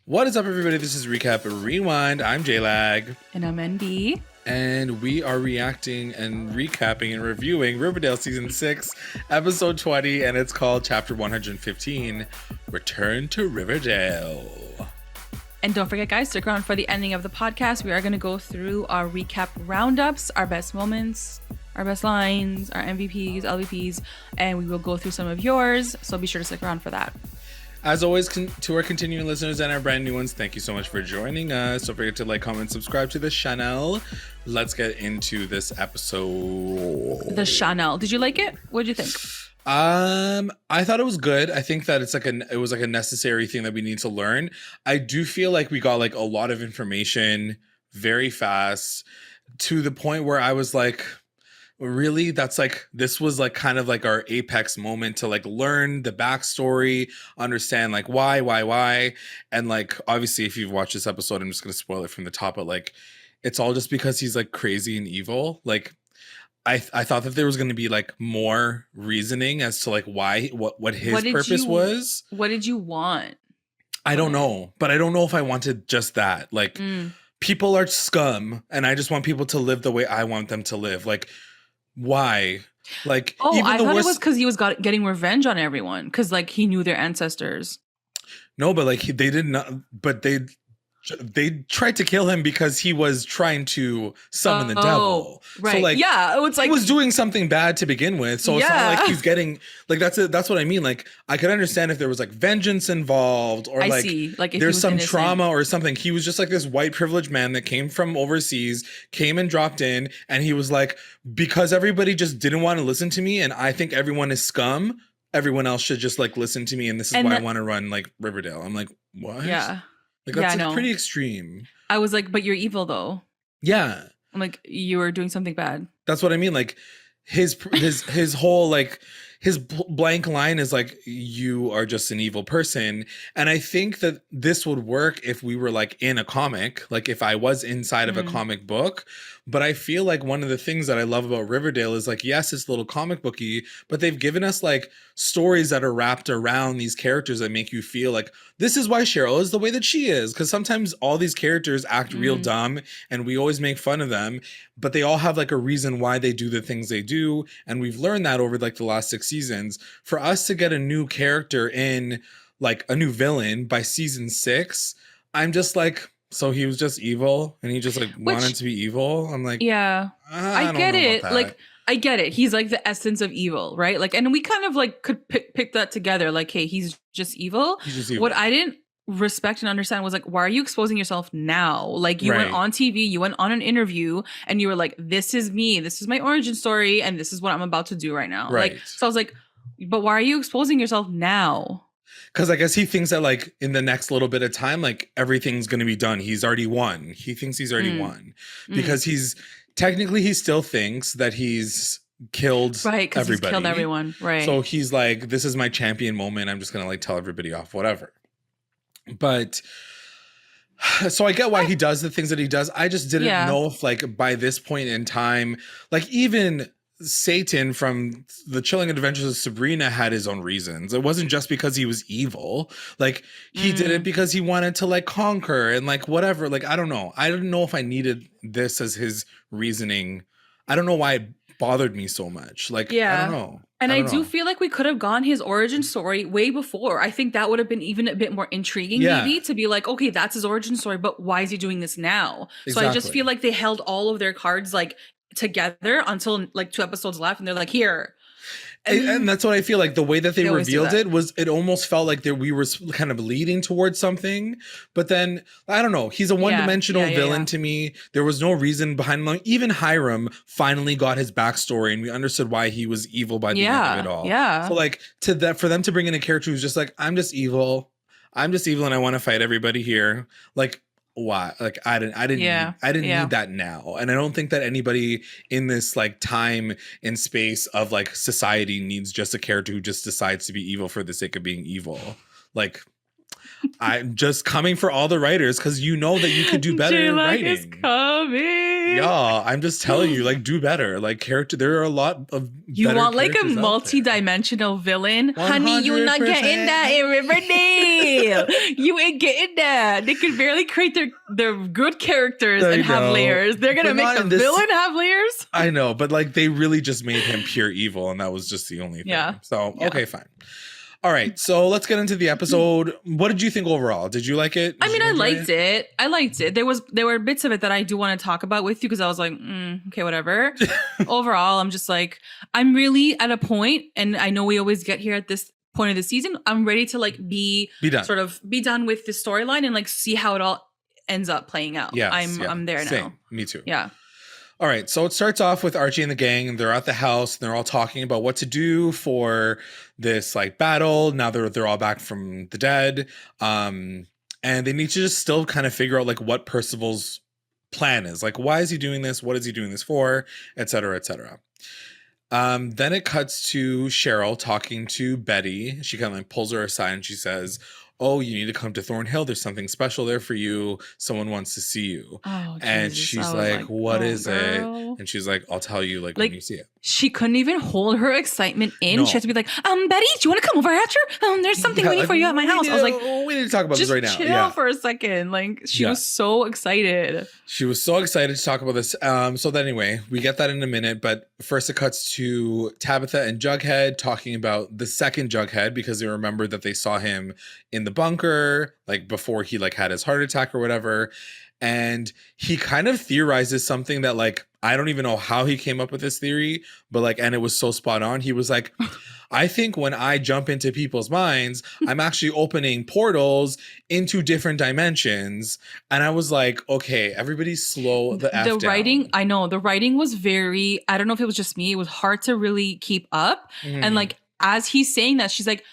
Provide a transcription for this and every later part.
What is up, everybody? This is Recap Rewind. I'm JLAG. And I'm NB. And we are reacting and recapping and reviewing Riverdale Season 6, Episode 20, and it's called Chapter 115, Return to Riverdale. And don't forget, guys, stick around for the ending of the podcast. We are going to go through our recap roundups, our best moments, our best lines, our MVPs, LVPs, and we will go through some of yours, so be sure to stick around for that. As always, to our continuing listeners and our brand new ones, thank you so much for joining us. Don't forget to like, comment, subscribe to the channel. Let's get into this episode. The channel. Did you like it? What did you think? I thought it was good. I think that it was like a necessary thing that we need to learn. I do feel like we got like a lot of information very fast to the point where I was like, really, this was like kind of like our apex moment to like learn the backstory, understand like why, and like obviously if you've watched this episode, I'm just gonna spoil it from the top, but like it's all just because he's like crazy and evil. Like I thought that there was gonna be like more reasoning as to like why what his purpose was. What did you want? I don't know, but I don't know if I wanted just that. Like people are scum, and I just want people to live the way I want them to live. Like, why? Like, even I thought it was because he was getting revenge on everyone because like he knew their ancestors. No, but like they did not. But they tried to kill him because he was trying to summon the devil. Right. So like, yeah, it's like he was doing something bad to begin with. So it's not like he's getting like that's what I mean. Like I could understand if there was like vengeance involved or like if there's some trauma or something. He was just like this white privileged man that came from overseas, came and dropped in, and he was like, because everybody just didn't want to listen to me, and I think everyone is scum. Everyone else should just like listen to me, and this is why I want to run like Riverdale. I'm like, what? Yeah. Like that's like pretty extreme. I was like, but you're evil though. Yeah. I'm like, you were doing something bad. That's what I mean. Like his whole like his blank line is like, you are just an evil person. And I think that this would work if we were like in a comic, like if I was inside of a comic book. But I feel like one of the things that I love about Riverdale is like, yes, it's a little comic booky, but they've given us like stories that are wrapped around these characters that make you feel like this is why Cheryl is the way that she is. Because sometimes all these characters act real dumb and we always make fun of them, but they all have like a reason why they do the things they do. And we've learned that over like the last 6 seasons. For us to get a new character in, like a new villain by season 6, I'm just like, so he was just evil and he just like wanted to be evil. I'm like, yeah, I get it. Like, I get it. He's like the essence of evil, right? Like, and we kind of like could pick that together. Like, hey, he's just evil. He's just evil. What I didn't respect and understand was like, why are you exposing yourself now? Like, you went on TV, you went on an interview, and you were like, this is me. This is my origin story, and this is what I'm about to do right now. Right. Like, so I was like, but why are you exposing yourself now? Because I guess he thinks that like in the next little bit of time, like everything's going to be done. He's already won. He thinks he's already won because he's technically he still thinks that he's killed everybody. He's killed everyone. Right. So he's like, this is my champion moment. I'm just going to like tell everybody off, whatever. But so I get why he does the things that he does. I just didn't know if like by this point in time, like even Satan from the Chilling Adventures of Sabrina had his own reasons. It wasn't just because he was evil. Like he did it because he wanted to like conquer and like whatever. Like I don't know. I didn't know if I needed this as his reasoning. I don't know why it bothered me so much. Like I don't know. And I do feel like we could have gone his origin story way before. I think that would have been even a bit more intriguing maybe to be like, okay, that's his origin story, but why is he doing this now? Exactly. So I just feel like they held all of their cards like together until like 2 episodes left, and they're like, here. And that's what I feel like. The way that they revealed it was, it almost felt like that we were kind of leading towards something. But then, I don't know. He's a one-dimensional villain to me. There was no reason behind him. Even Hiram finally got his backstory, and we understood why he was evil by the end of it all. Yeah. So like for them to bring in a character who's just like, I'm just evil, and I want to fight everybody here. Like, why? Like I didn't need that now. And I don't think that anybody in this like time and space of like society needs just a character who just decides to be evil for the sake of being evil. Like I'm just coming for all the writers because you know that you could do better in writing. Is coming. Yeah, I'm just telling you, like, do better. Like, there are a lot of you want like a multi-dimensional villain, 100%. Honey. You not getting that in Riverdale. You ain't getting that. They can barely create their good characters and have layers. They're gonna make the villain have layers. I know, but like they really just made him pure evil, and that was just the only thing. Yeah. So okay, fine. All right, so let's get into the episode. What did you think overall? Did you like it? I liked it. I liked it. There were bits of it that I do want to talk about with you because I was like, okay, whatever. Overall, I'm just like, I'm really at a point, and I know we always get here at this point of the season. I'm ready to like be done. Sort of be done with the storyline and like see how it all ends up playing out. Yeah, I'm there now. Same. Me too. Yeah. All right, so it starts off with Archie and the gang, and they're at the house, and they're all talking about what to do for this like battle. Now they're all back from the dead, and they need to just still kind of figure out like what Percival's plan is. Like, why is he doing this? What is he doing this for? Et cetera, et cetera. Then it cuts to Cheryl talking to Betty. She kind of like pulls her aside, and she says, oh, you need to come to Thornhill. There's something special there for you. Someone wants to see you. Oh, and she's like, what is it? And she's like, I'll tell you like when you see it. She couldn't even hold her excitement in. No. She had to be like, Betty, do you want to come over after? There's something waiting for you at my house. I was like, we need to talk about this right now. Chill for a second. Like she was so excited. She was so excited to talk about this. So then anyway, we get that in a minute. But first it cuts to Tabitha and Jughead talking about the second Jughead because they remembered that they saw him in the bunker, like before he like had his heart attack or whatever. And he kind of theorizes something that like, I don't even know how he came up with this theory, but like, and it was so spot on. He was like, I think when I jump into people's minds, I'm actually opening portals into different dimensions. And I was like, okay, everybody slow the F down. The writing, I know the writing was very, I don't know if it was just me. It was hard to really keep up. And like, as he's saying that, she's like,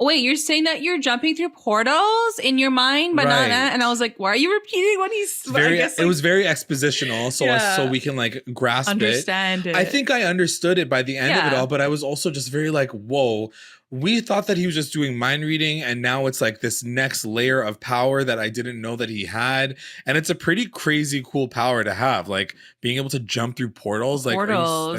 wait, you're saying that you're jumping through portals in your mind, but not that? And I was like, why are you repeating what he's... It was very expositional, so we can like understand it. I think I understood it by the end of it all, but I was also just very like, whoa, we thought that he was just doing mind reading, and now it's like this next layer of power that I didn't know that he had. And it's a pretty crazy cool power to have, like being able to jump through portals. Like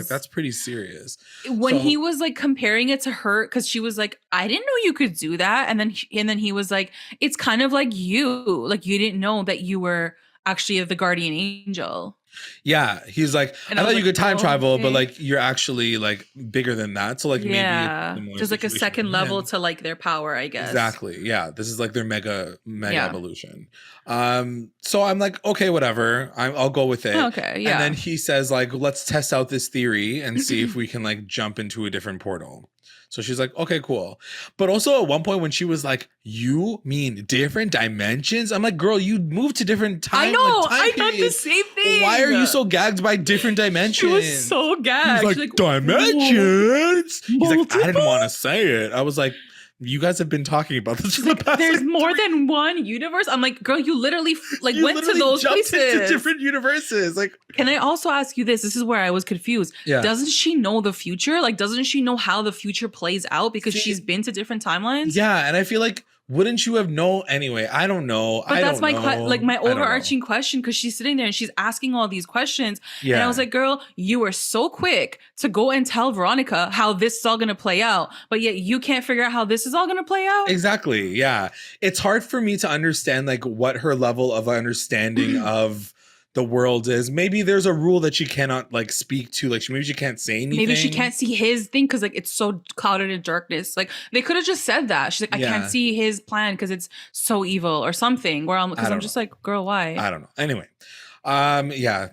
that's pretty serious. When he was like comparing it to her, because she was like, I didn't know you could do that. And then he was like, it's kind of like you didn't know that you were actually the guardian angel. Yeah, he's like, I thought you could time travel, but like you're actually like bigger than that. So like maybe there's like a second level to like their power, I guess. Exactly. Yeah, this is like their mega evolution. So I'm like, okay, whatever. I'll go with it. Okay, yeah. And then he says like, let's test out this theory and see if we can like jump into a different portal. So she's like, okay, cool. But also at one point when she was like, you mean different dimensions? I'm like, girl, you moved to different time. I know. I thought the same thing. Why are you so gagged by different dimensions? She was so gagged. She's like, dimensions? He's like, I didn't want to say it. I was like, you guys have been talking about this for the past. There's more than one universe. I'm like, girl, you literally went to those places. Into different universes. Like, can I also ask you this? This is where I was confused. Yeah. Doesn't she know the future? Like, doesn't she know how the future plays out because she's been to different timelines? Yeah, and I feel like, wouldn't you have known anyway? I don't know. But that's my my overarching question, because she's sitting there and she's asking all these questions. Yeah. And I was like, girl, you were so quick to go and tell Veronica how this is all going to play out, but yet you can't figure out how this is all going to play out. Exactly. Yeah. It's hard for me to understand like what her level of understanding of the world is. Maybe there's a rule that she cannot like speak to, like maybe she can't say anything. Maybe she can't see his thing because like it's so clouded in darkness. Like they could have just said that. She's like, I can't see his plan because it's so evil or something. Where I'm just like, girl, why? I don't know. Anyway,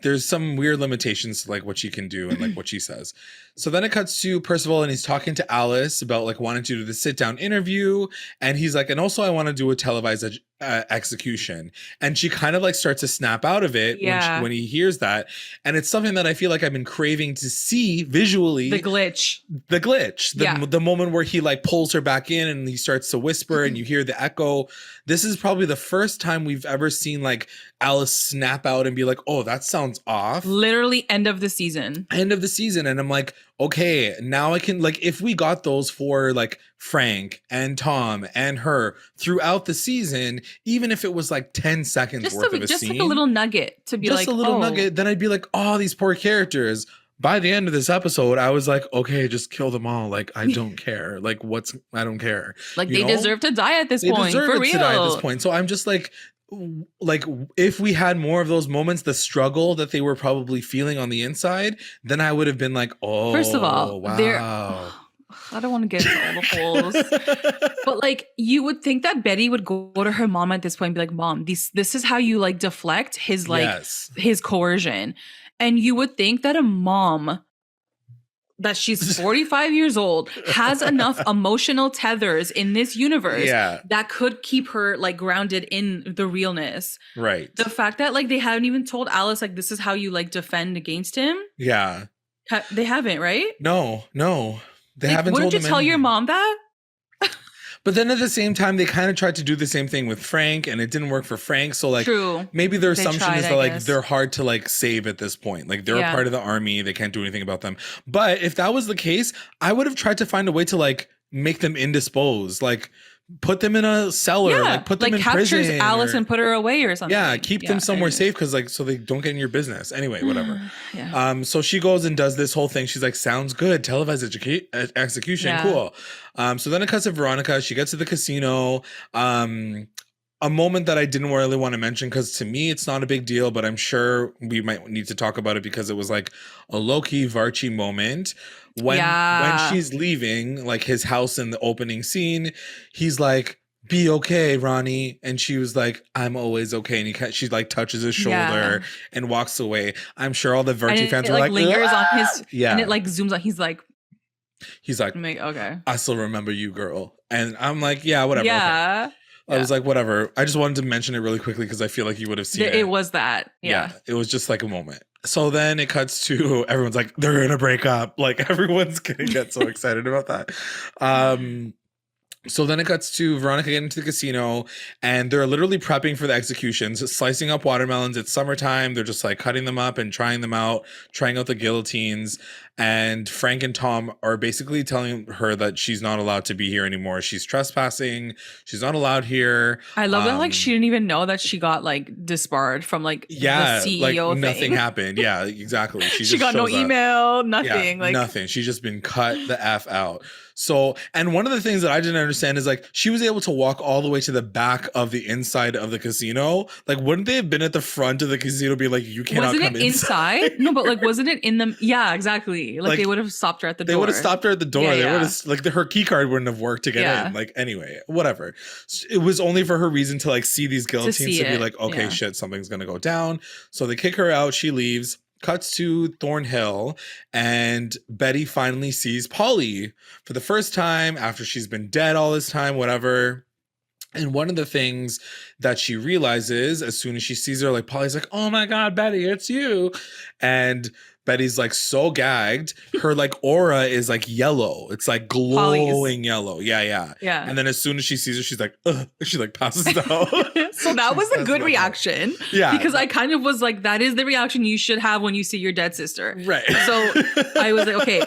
there's some weird limitations to like what she can do and like what she says. So then it cuts to Percival and he's talking to Alice about like wanting to do the sit down interview, and he's like, and also I want to do a televised execution. And she kind of like starts to snap out of it when he hears that. And it's something that I feel like I've been craving to see visually. The glitch, the moment where he like pulls her back in and he starts to whisper and you hear the echo. This is probably the first time we've ever seen like Alice snap out and be like, oh, that sounds off. Literally end of the season. And I'm like, okay, now I can, like, if we got those for like Frank and Tom and her throughout the season, even if it was like 10 seconds worth of a just scene, like a little nugget to be just like, a little nugget, then I'd be like, oh, these poor characters. By the end of this episode, I was like, okay, just kill them all. Like, I don't care. Like, I don't care. Like, they deserve to die at this point. They deserve for real. to die at this point. So I'm just like, if we had more of those moments, the struggle that they were probably feeling on the inside, then I would have been like, oh, first of all, wow. I don't want to get into all the holes, but like, you would think that Betty would go to her mom at this point and be like, Mom, this is how you like deflect his like his coercion. And you would think that a mom, that she's 45 years old, has enough emotional tethers in this universe that could keep her like grounded in the realness. Right. The fact that like they haven't even told Alice like this is how you like defend against him. Yeah. They haven't, right? No. They haven't told him. Wouldn't you tell your mom that? But then at the same time, they kind of tried to do the same thing with Frank, and it didn't work for Frank. So like, maybe their assumption is that like they're hard to like save at this point. Like they're a part of the army, they can't do anything about them. But if that was the case, I would have tried to find a way to like make them indisposed, like put them in a cellar, like put them in prison. Captures Alice and put her away or something. Yeah, keep them somewhere safe because like so they don't get in your business. Anyway, whatever. So she goes and does this whole thing. She's like, sounds good. Televised execution, cool. So then it cuts to Veronica. She gets to the casino. A moment that I didn't really want to mention because to me it's not a big deal, but I'm sure we might need to talk about it because it was like a low-key VARCHIE moment. When she's leaving like his house in the opening scene, he's like, be okay, Ronnie. And she was like, I'm always okay. And she like touches his shoulder and walks away. I'm sure all the VARCHIE fans were like, lingers on his, and it like zooms on. He's like, okay, I still remember you, girl. And I'm like, yeah, whatever. Yeah. Okay. I was like, whatever. I just wanted to mention it really quickly because I feel like you would have seen it. It was that. Yeah. It was just like a moment. So then it cuts to everyone's like, they're going to break up. Like everyone's going to get so excited about that. So then it cuts to Veronica getting to the casino and they're literally prepping for the executions, slicing up watermelons. It's summertime. They're just like cutting them up and trying them out, trying out the guillotines. And Frank and Tom are basically telling her that she's not allowed to be here anymore. She's trespassing. She's not allowed here. I love that like she didn't even know that she got like disbarred from like the CEO like thing. Nothing happened. Yeah, exactly. She got no email, nothing. Yeah, nothing. She's just been cut the F out. So, and one of the things that I didn't understand is like she was able to walk all the way to the back of the inside of the casino. Like, wouldn't they have been at the front of the casino be like, you cannot come inside? No, but like, wasn't it in the, yeah, exactly. Like they would have stopped her at the door. They would have stopped her at the door. They would have, like her key card wouldn't have worked to get in. Like, anyway, whatever. It was only for her reason to like see these guillotines to be like, okay, shit, something's going to go down. So they kick her out. She leaves. Cuts to Thornhill and Betty finally sees Polly for the first time after she's been dead all this time, whatever. And one of the things that she realizes as soon as she sees her, like Polly's like, oh my God, Betty, it's you. And Betty's like so gagged. Her like aura is like yellow. It's like glowing yellow. Yeah. And then as soon as she sees her, she's like, ugh. She like passes out. So that was a good reaction. Yeah. Because I kind of was like, that is the reaction you should have when you see your dead sister. Right. So I was like, okay.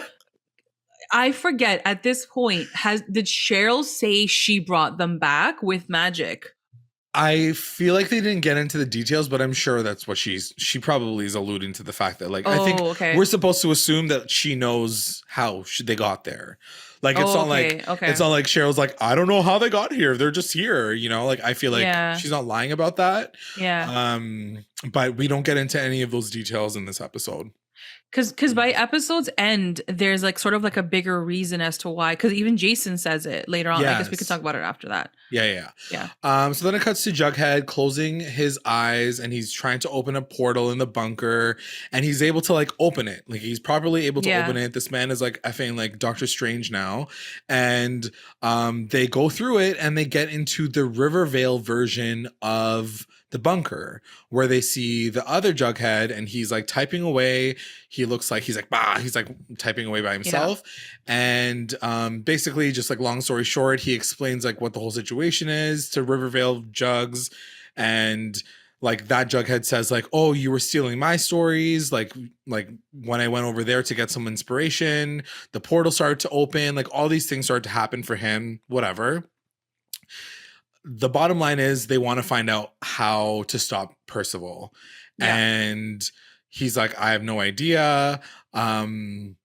I forget at this point, did Cheryl say she brought them back with magic? I feel like they didn't get into the details, but I'm sure that's what she probably is alluding to the fact that like, I think we're supposed to assume that she knows how they got there. Like, it's not it's not like Cheryl's like, I don't know how they got here. They're just here. You know, like, I feel like she's not lying about that. Yeah. But we don't get into any of those details in this episode. Because by episode's end, there's like sort of like a bigger reason as to why. Because even Jason says it later on. Yes. I guess we could talk about it after that. Yeah. So then it cuts to Jughead closing his eyes and he's trying to open a portal in the bunker and he's able to like open it. Like he's properly able to open it. This man is like effing like Doctor Strange now. And they go through it and they get into the Riverdale version of the bunker where they see the other Jughead and he's like typing away. He looks like he's like typing away by himself. And basically just like long story short, he explains like what the whole situation is to Riverdale Jugs and like that Jughead says like, oh, you were stealing my stories. Like when I went over there to get some inspiration, the portal started to open, like all these things started to happen for him, whatever. The bottom line is they want to find out how to stop Percival. Yeah. And he's like, I have no idea. And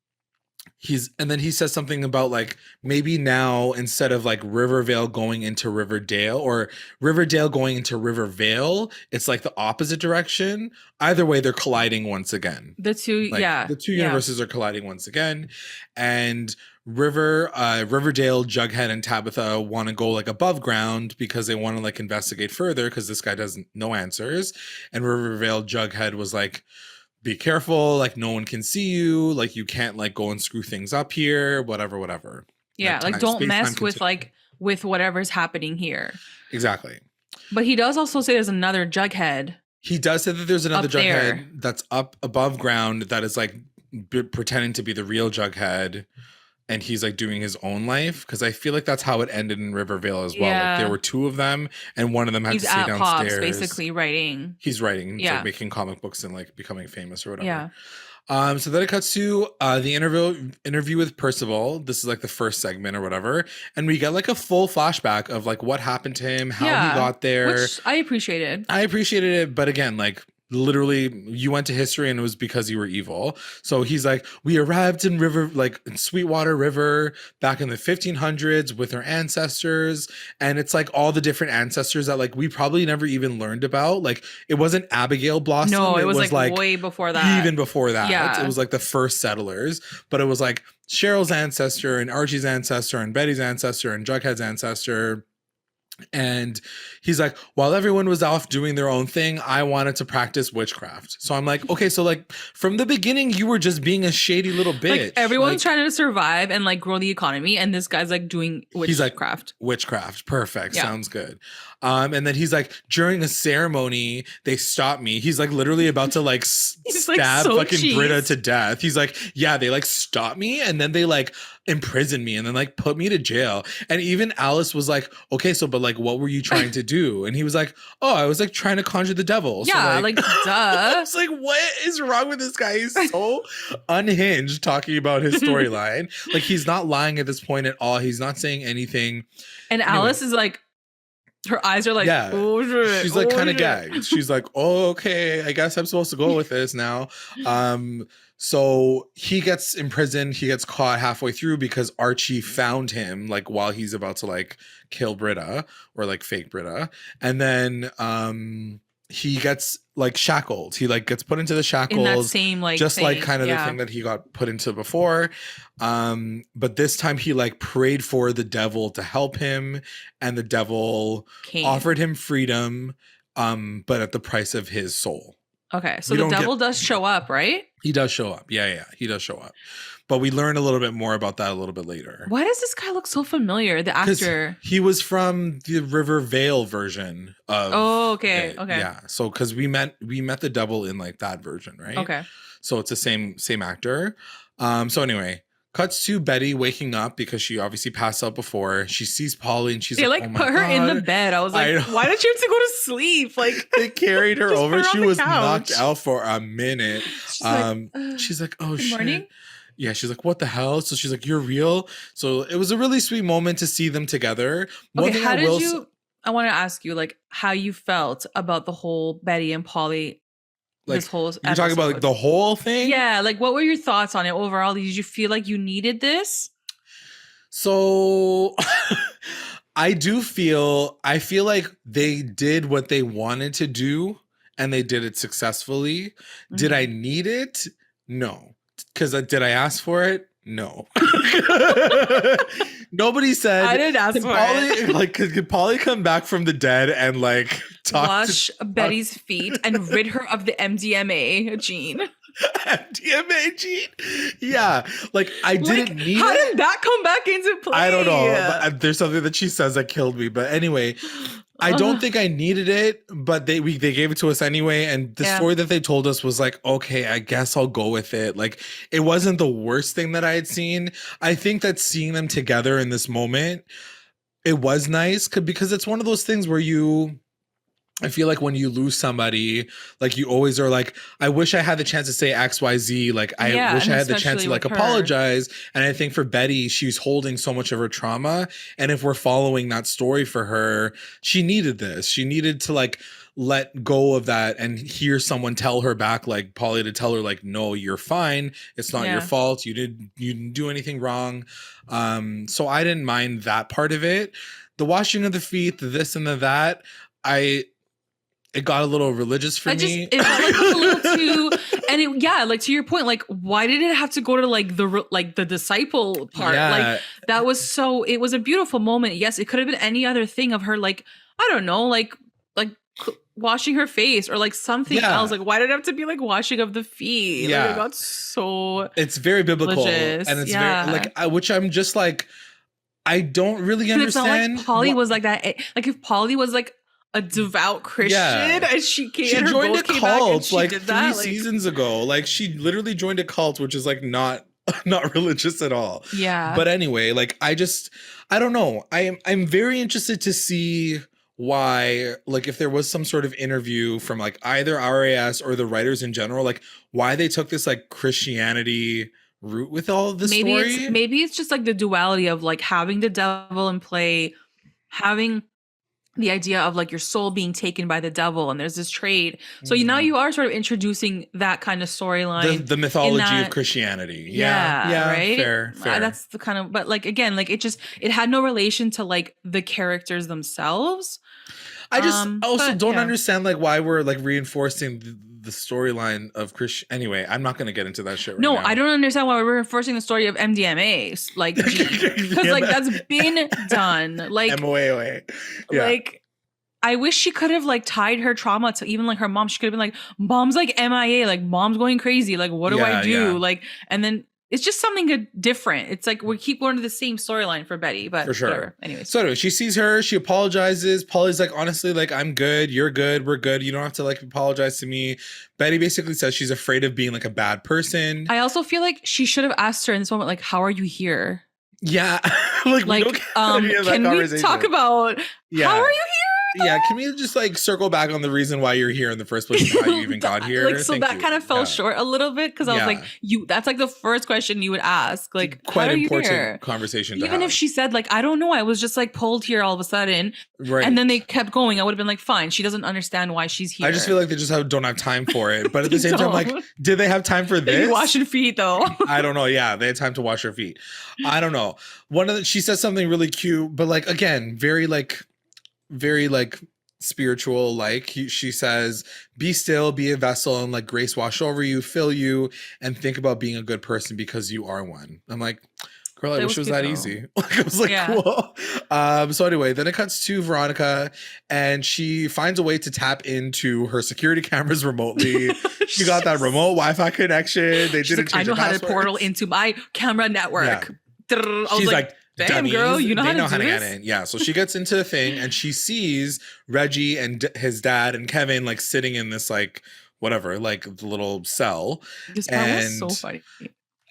then he says something about like maybe now instead of like Rivervale going into Riverdale or Riverdale going into Rivervale, it's like the opposite direction. Either way, they're colliding once again. The two universes are colliding once again. And Riverdale, Jughead, and Tabitha want to go like above ground because they want to like investigate further because this guy doesn't know answers. And Riverdale, Jughead was like, be careful, like no one can see you, like you can't like go and screw things up here, whatever. Yeah, like don't mess with like with whatever's happening here. Exactly. But he does also say there's another Jughead. He does say that there's another Jughead that's up above ground that is like pretending to be the real Jughead. And he's like doing his own life because I feel like that's how it ended in Rivervale as well. Yeah. Like there were two of them, and one of them had to stay downstairs. Pops, basically writing. He's writing, yeah, like making comic books and like becoming famous or whatever. Yeah. So then it cuts to the interview with Percival. This is like the first segment or whatever, and we get like a full flashback of like what happened to him, how he got there. Which I appreciated. It, but again, like. Literally, you went to history and it was because you were evil. So he's like, we arrived in Sweetwater River back in the 1500s with our ancestors. And it's like all the different ancestors that like we probably never even learned about. Like it wasn't Abigail Blossom. No, it was like way before that. Even before that. Yeah. It was like the first settlers. But it was like Cheryl's ancestor and Archie's ancestor and Betty's ancestor and Jughead's ancestor. And he's like, while everyone was off doing their own thing, I wanted to practice witchcraft. So I'm like, okay, so like from the beginning, you were just being a shady little bitch. Like everyone's trying to survive and like grow the economy, and this guy's like doing witchcraft. He's like, witchcraft, perfect, sounds good. And then he's like, during a ceremony, they stopped me. He's like literally about to like stab fucking Britta to death. He's like, yeah, they like stopped me, and then they like imprisoned me and then like put me to jail. And even Alice was like, okay, so but like what were you trying to do? And he was like, oh, I was like trying to conjure the devil. Yeah, so, like duh. I was like, what is wrong with this guy? He's so unhinged talking about his storyline. Like he's not lying at this point at all. He's not saying anything. And Alice is like, her eyes are like, oh shit. She's like kind of gagged. She's like, oh, okay, I guess I'm supposed to go with this now. So he gets imprisoned. He gets caught halfway through because Archie found him like while he's about to like kill Britta or like fake Britta. And then he gets like shackled. He like gets put into the shackles. In that same like just thing. Like kind of the thing that he got put into before. But this time he like prayed for the devil to help him, and the devil offered him freedom, but at the price of his soul. Okay, so the devil does show up, right? He does show up. Yeah, he does show up. But we learn a little bit more about that a little bit later. Why does this guy look so familiar? The actor. He was from the Rivervale version of. Oh, okay. It. Okay. Yeah. So because we met the devil in like that version, right? Okay. So it's the same actor. So anyway, cuts to Betty waking up because she obviously passed out before. She sees Polly and she's like, oh my put her God. In the bed. I was like, why did you have to go to sleep? Like they carried her over. She was knocked out for a minute. She's like, oh shit. Morning? Yeah, she's like, what the hell? So she's like, you're real. So it was a really sweet moment to see them together. I want to ask you like how you felt about the whole Betty and Polly. Like, this whole you're talking about like the whole thing? Yeah, like what were your thoughts on it overall? Did you feel like you needed this? So I feel like they did what they wanted to do and they did it successfully. Mm-hmm. Did I need it? No. Because did I ask for it? No. Nobody said. I didn't ask for it. Like, could Polly come back from the dead and like wash Betty's feet and rid her of the MDMA gene? MDMA gene? Yeah. Like I didn't need how did that come back into play? I don't know. But there's something that she says that killed me. But anyway, I don't think I needed it, but they gave it to us anyway. And the story that they told us was like, okay, I guess I'll go with it. Like it wasn't the worst thing that I had seen. I think that seeing them together in this moment, it was nice because it's one of those things where you I feel like when you lose somebody, like you always are like, I wish I had the chance to say XYZ. Like, I wish I had the chance to like apologize. And I think for Betty, she's holding so much of her trauma. And if we're following that story for her, she needed this. She needed to like let go of that and hear someone tell her back, like Polly to tell her like, no, you're fine. It's not your fault. You didn't do anything wrong. So I didn't mind that part of it. The washing of the feet, the this and the that, it got a little religious for me. It felt like a little too, and like to your point, like why did it have to go to like the disciple part? Yeah. Like that was it was a beautiful moment. Yes, it could have been any other thing of her, like I don't know, like washing her face or like something else. Like why did it have to be like washing of the feet? Yeah, like, it got so. It's very biblical, religious. And it's very like which I'm just like I don't really understand. It's not like Polly was like that. Like if Polly was like a devout Christian and she joined a cult like 3 seasons ago. Like she literally joined a cult, which is like not religious at all. Yeah. But anyway, like I don't know. I'm very interested to see why, like if there was some sort of interview from like either RAS or the writers in general, like why they took this like Christianity route with all of this story. Maybe it's just like the duality of like having the devil in play, having the idea of like your soul being taken by the devil, and there's this trade. So now you are sort of introducing that kind of storyline, the mythology of Christianity. Yeah, right. Fair. That's the kind of, but like again, like it had no relation to like the characters themselves. I just also don't understand like why we're like reinforcing the storyline of Christian. Anyway, I'm not going to get into that shit right now. No, I don't understand why we're reinforcing the story of MDMA. Like, because like that's been done. Like MOA. Yeah. Like, I wish she could have like tied her trauma to even like her mom. She could have been like, mom's like MIA, like mom's going crazy. Like, what do I do? Yeah. Like, and then it's just something different. It's like we keep going to the same storyline for Betty, but for sure. Whatever. Anyways. So anyway, she sees her, she apologizes. Polly's like, honestly, like I'm good, you're good, we're good. You don't have to like apologize to me. Betty basically says she's afraid of being like a bad person. I also feel like she should have asked her in this moment, like, how are you here? Yeah. like can we talk about how are you here? Yeah, can we just like circle back on the reason why you're here in the first place and how you even got here? Like, so that kind of fell short a little bit because I was like, that's like the first question you would ask. Like, quite important conversation to even have. If she said like, I don't know, I was just like pulled here all of a sudden. Right. And then they kept going. I would have been like, fine, she doesn't understand why she's here. I just feel like they just don't have time for it. But at the same time, like, did they have time for this? Washing feet though. I don't know. Yeah, they had time to wash her feet. I don't know. She says something really cute, but like, again, very spiritual. Like she says, be still, be a vessel, and like grace wash over you, fill you, and think about being a good person because you are one. I'm like, girl, I wish it was that easy. Like I was like, cool. So anyway, then it cuts to Veronica, and she finds a way to tap into her security cameras remotely. She got that remote Wi-Fi connection. They didn't change the passwords. I know how to portal into my camera network. Yeah. She's like, damn, dummies, girl, you know how to get in. Yeah, so she gets into the thing and she sees Reggie and his dad and Kevin like sitting in this like whatever, like the little cell. This part was so funny.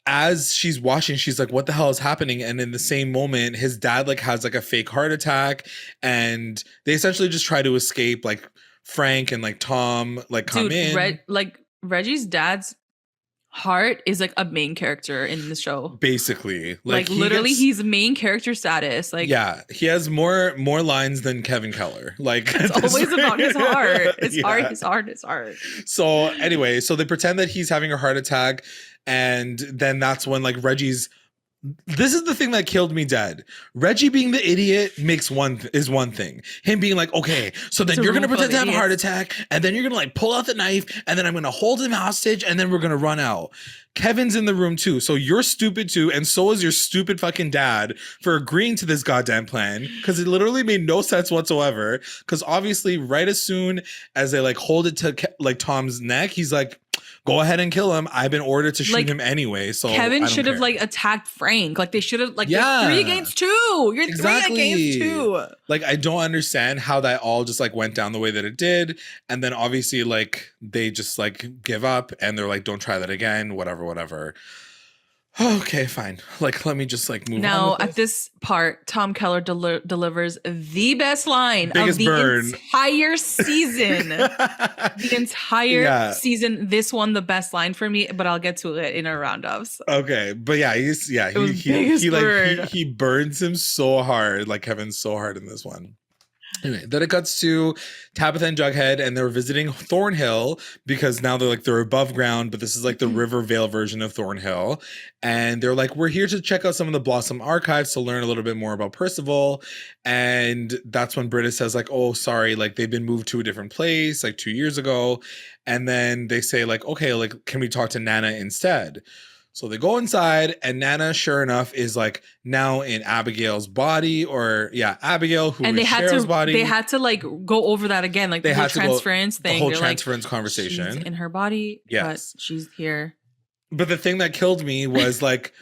As she's watching, she's like, what the hell is happening? And in the same moment, his dad like has like a fake heart attack, and they essentially just try to escape. Like Frank and like Tom like come in. Reggie's dad's heart is like a main character in the show. Basically. Like literally he's main character status. Like, yeah, he has more lines than Kevin Keller. Like it's always about his heart. His heart. So anyway, so they pretend that he's having a heart attack, and then that's when like this is the thing that killed me dead. Reggie being the idiot is one thing. Him being like, okay, so then you're going to pretend to have a heart attack, and then you're going to like pull out the knife, and then I'm going to hold him hostage, and then we're going to run out. Kevin's in the room too. So you're stupid too, and so is your stupid fucking dad for agreeing to this goddamn plan, because it literally made no sense whatsoever. Because obviously right as soon as they like hold it to like Tom's neck, he's like, go ahead and kill him. I've been ordered to shoot him anyway. So Kevin should have like attacked Frank. Like they should have like, you're 3 against 2. You're 3 against 2. Like I don't understand how that all just like went down the way that it did. And then obviously like they just like give up and they're like, don't try that again. Whatever. Okay, fine. Like, let me just like move on. Now, at this part, Tom Keller delivers the best line Biggest of the burn. entire season. The entire season. This one, the best line for me, but I'll get to it in our roundups. Okay, but yeah, he burns him so hard, like Kevin's so hard in this one. Anyway, then it cuts to Tabitha and Jughead, and they're visiting Thornhill because now they're above ground, but this is like the Riverdale version of Thornhill. And they're like, we're here to check out some of the Blossom archives to learn a little bit more about Percival. And that's when Britta says like, oh, sorry, like they've been moved to a different place like 2 years ago. And then they say like, okay, like, can we talk to Nana instead? So they go inside, and Nana, sure enough, is like now in Abigail's body, Abigail, who is Cheryl's body. They had to like go over that again, like the whole transference thing. The whole transference conversation. She's in her body, yes, but she's here. But the thing that killed me was like,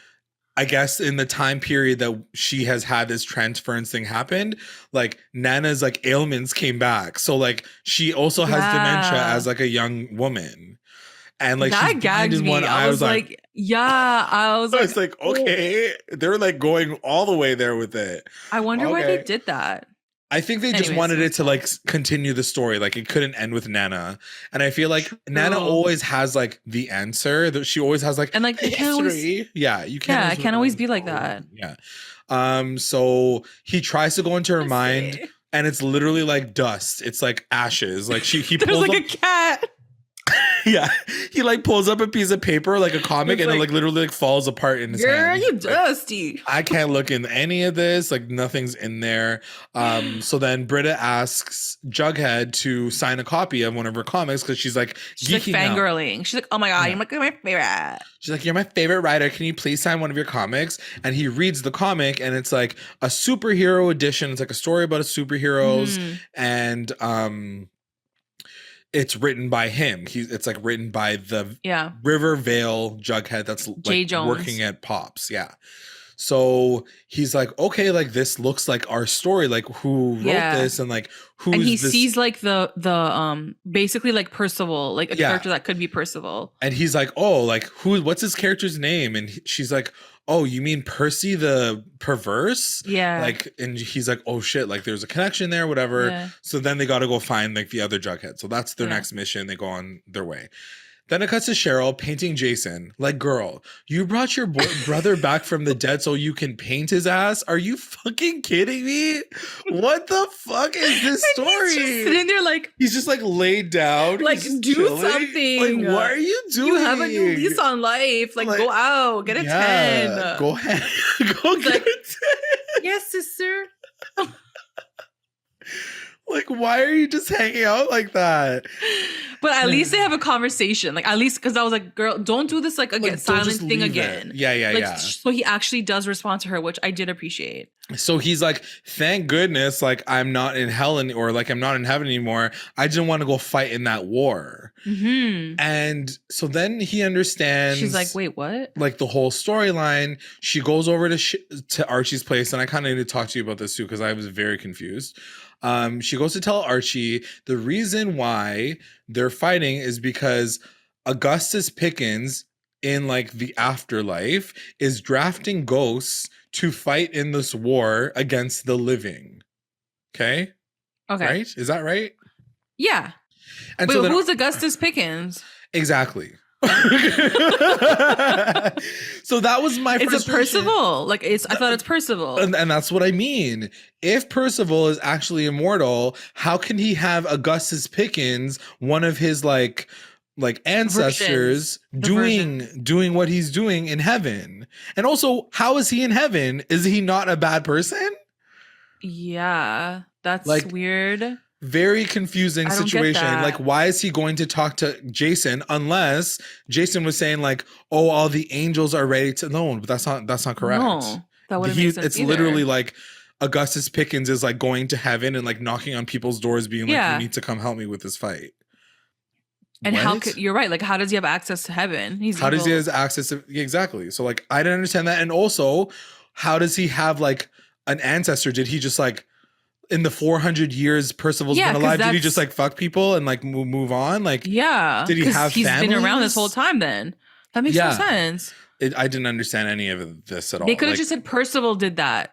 I guess in the time period that she has had this transference thing happened, like Nana's like ailments came back. So like she also has dementia as like a young woman. And like that gagged me. I was like, I was like, okay, they're like going all the way there with it. I wonder why they did that. I think they just wanted it to like continue the story. Like it couldn't end with Nana. And I feel like Nana always has like the answer, that she always has like, and like you can't it can't always be like that. Yeah. So he tries to go into her mind, and it's literally like dust. It's like ashes. Like he pulls like a cat. Yeah, he like pulls up a piece of paper like a comic, and it like literally like falls apart in his hand. You dusty. Like, I can't look in any of this. Like nothing's in there. So then Britta asks Jughead to sign a copy of one of her comics because she's like fangirling. She's like, oh my god, you're my favorite. She's like, you're my favorite writer. Can you please sign one of your comics? And he reads the comic, and it's like a superhero edition. It's like a story about a superheroes, and it's written by him. It's like written by the Riverdale Jughead that's like working at Pops. Yeah. So he's like, okay, like this looks like our story. Like who wrote this, and like who? And he sees like the basically like Percival, like a character that could be Percival. And he's like, oh, like what's his character's name? And she's like, oh, you mean Percy the Perverse? Yeah. Like, and he's like, oh shit, like there's a connection there, whatever. Yeah. So then they got to go find like the other Jughead. So that's their next mission. They go on their way. Then it cuts to Cheryl painting Jason. Like, girl, you brought your brother back from the dead so you can paint his ass? Are you fucking kidding me? What the fuck is this story? He's just sitting there like... He's just like laid down. Like, do chilling. Something. Like, what are you doing? You have a new lease on life. Like go out. Get a 10. Go ahead. Go get a 10. Yes, sister. Like, why are you just hanging out like that? But at least they have a conversation. Like, at least, because I was like, girl, don't do this like again, silent thing again. Yeah. So he actually does respond to her, which I did appreciate. So he's like, thank goodness, like I'm not in hell or like I'm not in heaven anymore. I didn't want to go fight in that war. Mm-hmm. And so then he understands. She's like, wait, what? Like the whole storyline. She goes over to Archie's place, and I kind of need to talk to you about this too because I was very confused. She goes to tell Archie the reason why they're fighting is because Augustus Pickens in like the afterlife is drafting ghosts to fight in this war against the living. Okay. Right? Is that right? Yeah. And wait, so who's Augustus Pickens? Exactly. So that was my frustration. It's a Percival. Like I thought it's Percival. And that's what I mean. If Percival is actually immortal, how can he have Augustus Pickens, one of his like ancestors, doing what he's doing in heaven? And also, how is he in heaven? Is he not a bad person? Yeah, that's like, weird. Very confusing situation. Like, why is he going to talk to Jason unless Jason was saying like, oh, all the angels are ready to know? But that's not correct. No, that wouldn't make sense. It's literally like Augustus Pickens is like going to heaven and like knocking on people's doors, being like, you need to come help me with this fight. And how could, you're right. Like, how does he have access to heaven? How does he have access to, exactly. So like, I didn't understand that. And also, how does he have like an ancestor? Did he just like, in the 400 years Percival's been alive, did he just like fuck people and like move on? Like, yeah, did he have he's been around this whole time then? That makes no sense. I didn't understand any of this at all. They could have just said Percival did that.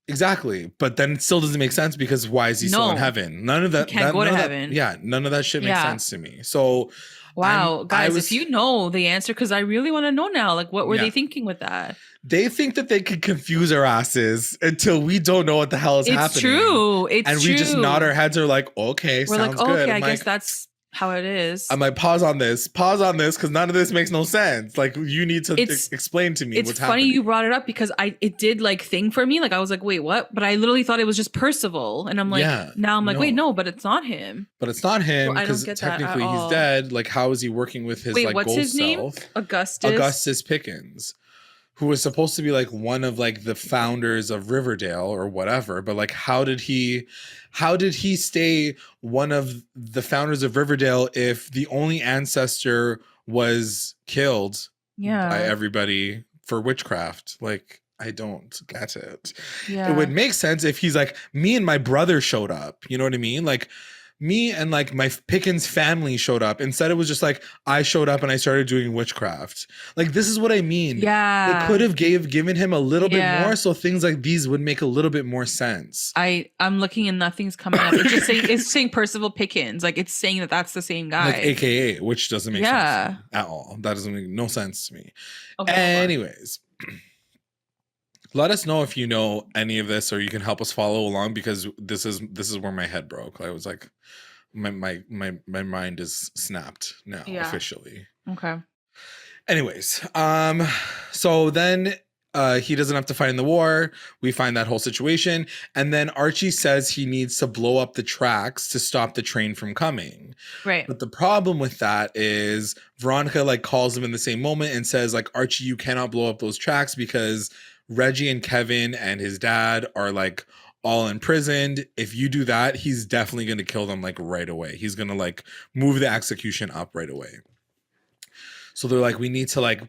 Exactly. But then it still doesn't make sense because why is he still in heaven? None of that. He can't go to heaven. None of that shit makes sense to me. So wow, guys, if you know the answer, because I really want to know now, like what were they thinking with that? They think that they can confuse our asses until we don't know what the hell is happening. It's true. And we just nod our heads or like, okay, we're sounds good. Okay, I guess that's how it is. I'm like, pause on this, because none of this makes no sense. Like, you need to explain to me what's happening. It's funny you brought it up because it did like thing for me. Like, I was like, wait, what? But I literally thought it was just Percival. And I'm like, now I'm like, wait, no, but it's not him. But it's not him because technically he's dead. Like, how is he working with his like what's ghost his name? self? Augustus Pickens, who was supposed to be like one of like the founders of Riverdale or whatever. But like, how did he stay one of the founders of Riverdale if the only ancestor was killed by everybody for witchcraft? Like, I don't get it. It would make sense if he's like, me and my brother showed up. You know what I mean? Like, me and like my Pickens family showed up. Instead, it was just like, I showed up and I started doing witchcraft. Like, this is what I mean. Yeah. They could have given him a little bit more, so things like these would make a little bit more sense. I'm looking and nothing's coming up. It's just saying Percival Pickens. Like, it's saying that that's the same guy. Like AKA, which doesn't make sense at all. That doesn't make no sense to me. Okay, anyways. Let us know if you know any of this or you can help us follow along, because this is where my head broke. I was like, my mind is snapped now officially. Okay. Anyways, so then he doesn't have to fight in the war. We find that whole situation. And then Archie says he needs to blow up the tracks to stop the train from coming. Right. But the problem with that is Veronica like calls him in the same moment and says like, Archie, you cannot blow up those tracks because Reggie and Kevin and his dad are like all imprisoned. If you do that, he's definitely going to kill them like right away. He's going to like move the execution up right away. So they're like, we need to like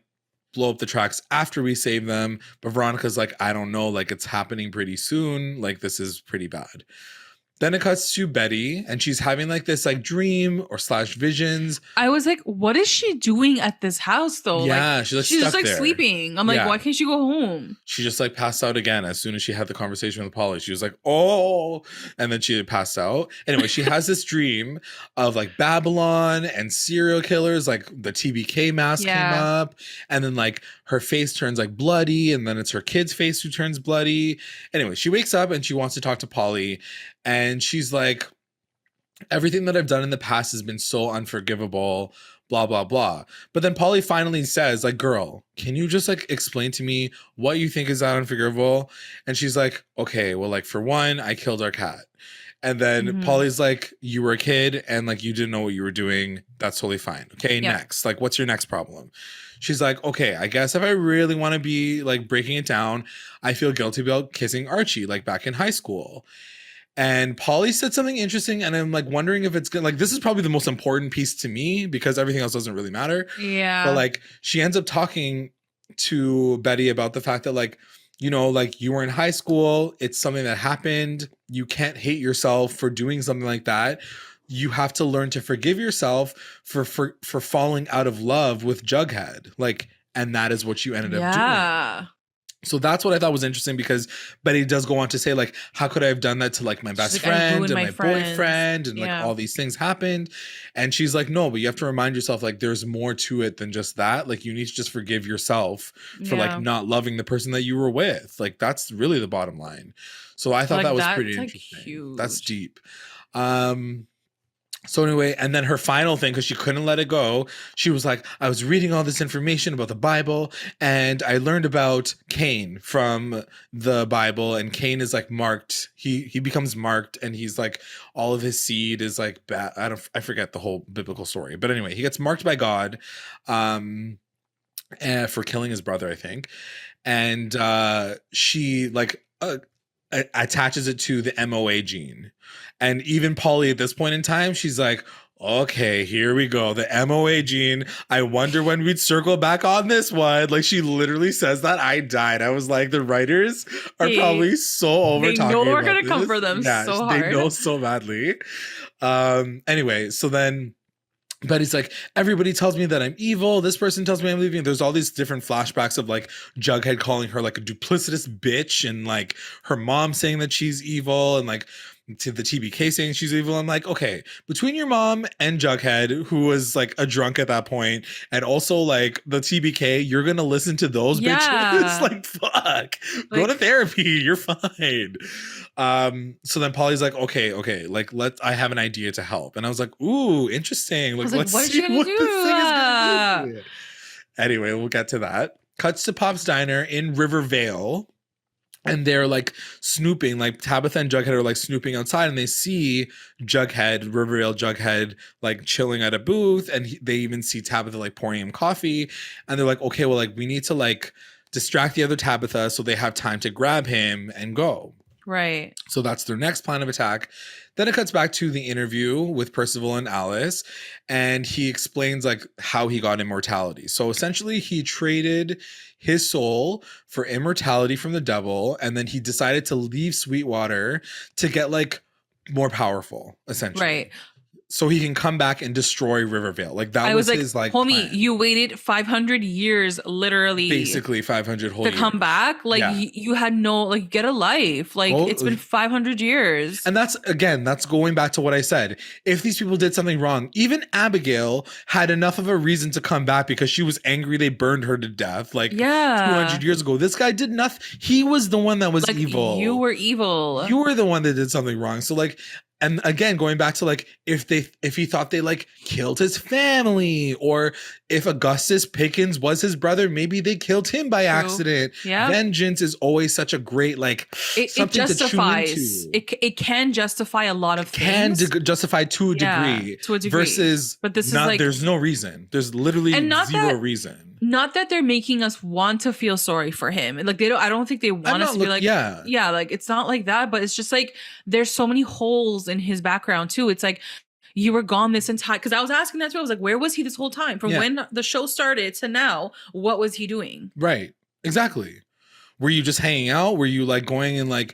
blow up the tracks after we save them. But Veronica's like, I don't know, like it's happening pretty soon. Like this is pretty bad. Then it cuts to Betty and she's having like this like dream or / visions. I was like, what is she doing at this house though? Yeah, like, she's just like sleeping. I'm like, why can't she go home? She just like passed out again as soon as she had the conversation with Polly. She was like, oh, and then she had passed out. Anyway, she has this dream of like Babylon and serial killers. Like the TBK mask came up and then like her face turns like bloody and then it's her kid's face who turns bloody. Anyway, she wakes up and she wants to talk to Polly. And she's like, everything that I've done in the past has been so unforgivable, blah, blah, blah. But then Polly finally says, like, girl, can you just like explain to me what you think is that unforgivable? And she's like, okay, well, like for one, I killed our cat. And then Polly's like, you were a kid and like you didn't know what you were doing. That's totally fine. Okay, next. Like, what's your next problem? She's like, okay, I guess if I really want to be like breaking it down, I feel guilty about kissing Archie like back in high school. And Polly said something interesting, and I'm like wondering if it's good. Like, this is probably the most important piece to me because everything else doesn't really matter. Yeah. But like, she ends up talking to Betty about the fact that like, you know, like you were in high school. It's something that happened. You can't hate yourself for doing something like that. You have to learn to forgive yourself for falling out of love with Jughead. Like, and that is what you ended up doing. So that's what I thought was interesting because Betty does go on to say like, how could I have done that to like my best friend and my boyfriend and like all these things happened. And she's like, no, but you have to remind yourself like there's more to it than just that. Like you need to just forgive yourself for like not loving the person that you were with. Like that's really the bottom line. So I thought that was pretty interesting. Huge. That's deep. So anyway, and then her final thing, because she couldn't let it go, she was like, I was reading all this information about the Bible and I learned about Cain from the Bible, and Cain is like marked. He becomes marked and he's like, all of his seed is like bad. I forget the whole biblical story. But anyway, he gets marked by God for killing his brother, I think. And she like attaches it to the MOA gene. And even Polly at this point in time, she's like, okay, here we go. The MOA gene. I wonder when we'd circle back on this one. Like she literally says that. I died. I was like, the writers are probably so over talking about this. They know we're going to come for them so hard. They know so badly. Anyway, so then But he's like, everybody tells me that I'm evil. This person tells me I'm leaving. There's all these different flashbacks of like Jughead calling her like a duplicitous bitch, and like her mom saying that she's evil, and like to the TBK saying she's evil. I'm like, okay, between your mom and Jughead, who was like a drunk at that point, and also like the TBK, you're gonna listen to those bitches? Like, fuck, go to therapy. You're fine. So then Polly's like, okay, like I have an idea to help. And I was like, ooh, interesting. Like, let's see what this thing is gonna do. Anyway, we'll get to that. Cuts to Pop's Diner in Riverdale. And they're like snooping, like Tabitha and Jughead are like snooping outside, and they see Jughead, Riverdale Jughead, like chilling at a booth. And they even see Tabitha like pouring him coffee. And they're like, okay, well, like we need to like distract the other Tabitha so they have time to grab him and go. Right. So that's their next plan of attack. Then it cuts back to the interview with Percival and Alice, and he explains like how he got immortality. So essentially he traded his soul for immortality from the devil, and then he decided to leave Sweetwater to get like more powerful, essentially. Right. So he can come back and destroy Riverdale. Like that was his like homie, plan. You waited 500 years, literally. Basically 500 whole to years. come back. Like you had no, like get a life. Like it's been 500 years. And that's going back to what I said. If these people did something wrong, even Abigail had enough of a reason to come back because she was angry they burned her to death like 200 years ago. This guy did nothing. He was the one that was evil. You were evil. You were the one that did something wrong. So like, and again, going back to like, if he thought they like killed his family, or if Augustus Pickens was his brother, maybe they killed him by accident. Yeah. Vengeance is always such a great, like, it justifies. It can justify a lot of things. Can justify to a degree. To a degree. Versus, but this not, is like, there's no reason. There's literally zero reason. Not that they're making us want to feel sorry for him. Like I don't think they want us to be like, like it's not like that, but it's just like there's so many holes in his background too. It's like you were gone this entire, because I was asking that too. I was like, where was he this whole time? From when the show started to now, what was he doing? Right. Exactly. Were you just hanging out? Were you like going and like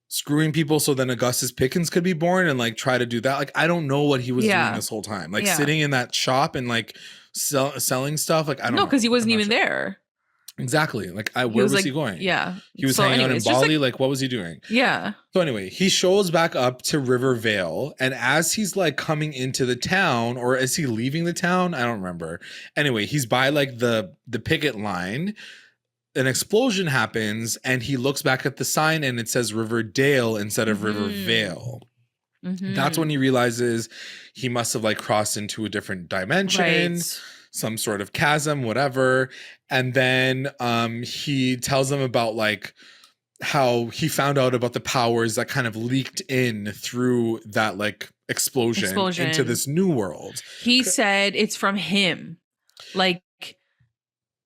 screwing people so then Augustus Pickens could be born and like try to do that? Like, I don't know what he was doing this whole time. Like sitting in that shop and like selling stuff. Like, I don't know. No, because he wasn't even there. Exactly. Like, where was he going? Yeah. He was hanging out in Bali. Like, what was he doing? Yeah. So anyway, he shows back up to Riverdale, and as he's like coming into the town, or is he leaving the town? I don't remember. Anyway, he's by like the picket line. An explosion happens, and he looks back at the sign, and it says Riverdale instead of Rivervale. Mm-hmm. That's when he realizes he must have like crossed into a different dimension, some sort of chasm, whatever. And then he tells them about like how he found out about the powers that kind of leaked in through that like explosion into this new world. He said it's from him. Like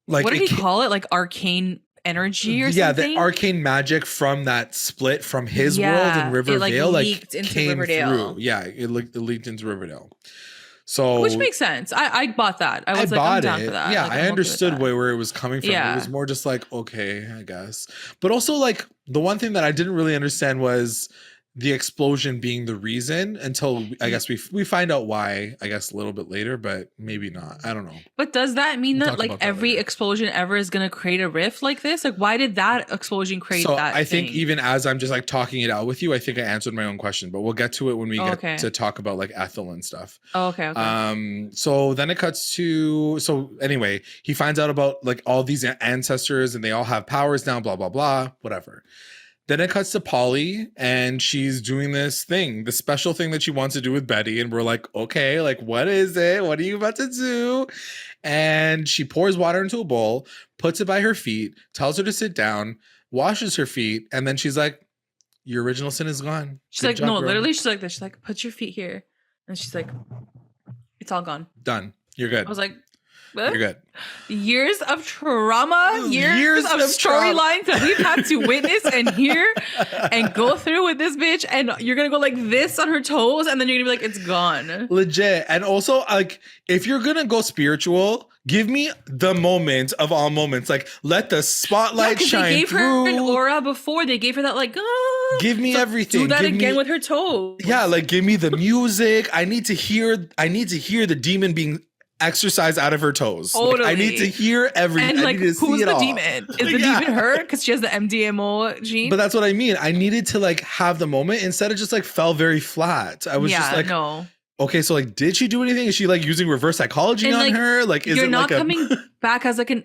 what did he call it? Like arcane energy or something? The arcane magic from that split from his world in Riverdale leaked into Riverdale. Through. Yeah, it leaked into Riverdale. So, which makes sense. I bought that. I was like, I'm down for that. Yeah, like, I understood where it was coming from. Yeah. It was more just like, okay, I guess. But also like the one thing that I didn't really understand was the explosion being the reason, until I guess we find out why, I guess a little bit later, but maybe not. I don't know. But does that mean that like every explosion ever is going to create a rift like this? Like, why did that explosion create that I think even as I'm just like talking it out with you, I think I answered my own question, but we'll get to it when we get to talk about like Ethel and stuff. Oh, okay. So then it cuts to, so anyway, he finds out about like all these ancestors and they all have powers now, blah, blah, blah, whatever. Then it cuts to Polly, and she's doing this thing, the special thing that she wants to do with Betty. And we're like, okay, like, what is it? What are you about to do? And she pours water into a bowl, puts it by her feet, tells her to sit down, washes her feet. And then she's like, your original sin is gone. She's like, no, literally, she's like this. She's like, put your feet here. And she's like, it's all gone. Done. You're good. I was like, you're good. Years of trauma, years of storylines that we've had to witness and hear and go through with this bitch, and you're gonna go like this on her toes, and then you're gonna be like, it's gone. Legit. And also, like, if you're gonna go spiritual, give me the moment of all moments. Like, let the spotlight shine they gave through. her an aura before. They gave her that like, Give me everything. Do that again with her toes. Yeah, like give me the music. I need to hear the demon being exercised out of her toes. Totally. Like, I need to hear everything. And I need to who's see it the all. demon? Is the demon her? Because she has the MDMO gene. But that's what I mean. I needed to like have the moment. Instead, it just like fell very flat. I was just like, no. Okay, so like, did she do anything? Is she like using reverse psychology and, on like, her? Like, is you're it not like coming back as like an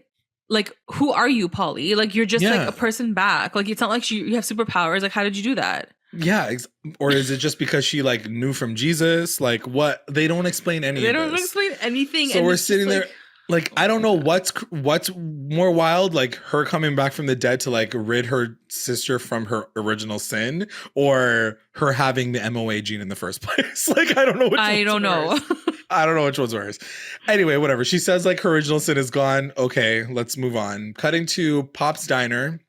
like, who are you, Polly? Like, you're just like a person back. Like, it's not like you have superpowers. Like, how did you do that? Yeah, or is it just because she like knew from Jesus? Like, what? They don't explain any. They don't explain anything. So we're sitting there. Like, I don't know what's more wild, like her coming back from the dead to like rid her sister from her original sin, or her having the MOA gene in the first place. Like, I don't know. I don't know which one's worse. Anyway, whatever. She says like her original sin is gone. Okay, let's move on. Cutting to Pop's Diner.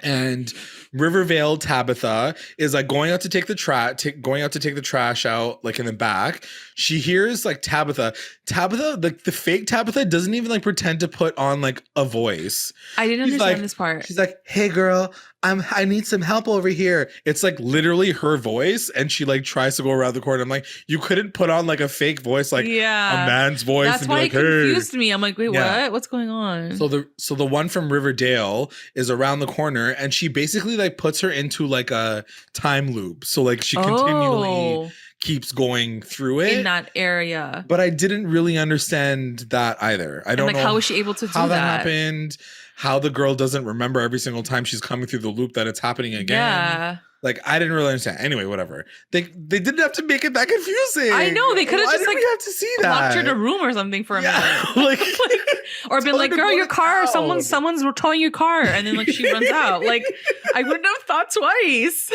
And Riverdale Tabitha is like going out to take the trash out, like in the back. She hears like Tabitha, the fake Tabitha doesn't even like pretend to put on like a voice. I didn't understand this part. She's like, "Hey girl, I need some help over here." It's like literally her voice, and she like tries to go around the corner. I'm like, you couldn't put on like a fake voice, like a man's voice. That's why it confused me. I'm like, wait, what? What's going on? So the one from Riverdale is around the corner, and she basically like puts her into like a time loop. So like she continually keeps going through it in that area. But I didn't really understand that either. I don't know how was she able to do how that happened. How the girl doesn't remember every single time she's coming through the loop that it's happening again. Yeah. Like, I didn't really understand. Anyway, whatever. They didn't have to make it that confusing. I know. They could have just like have to see that. locked her in a room or something for a minute. Or been like, girl, your car, someone's towing your car. And then like she runs out. Like, I wouldn't have thought twice.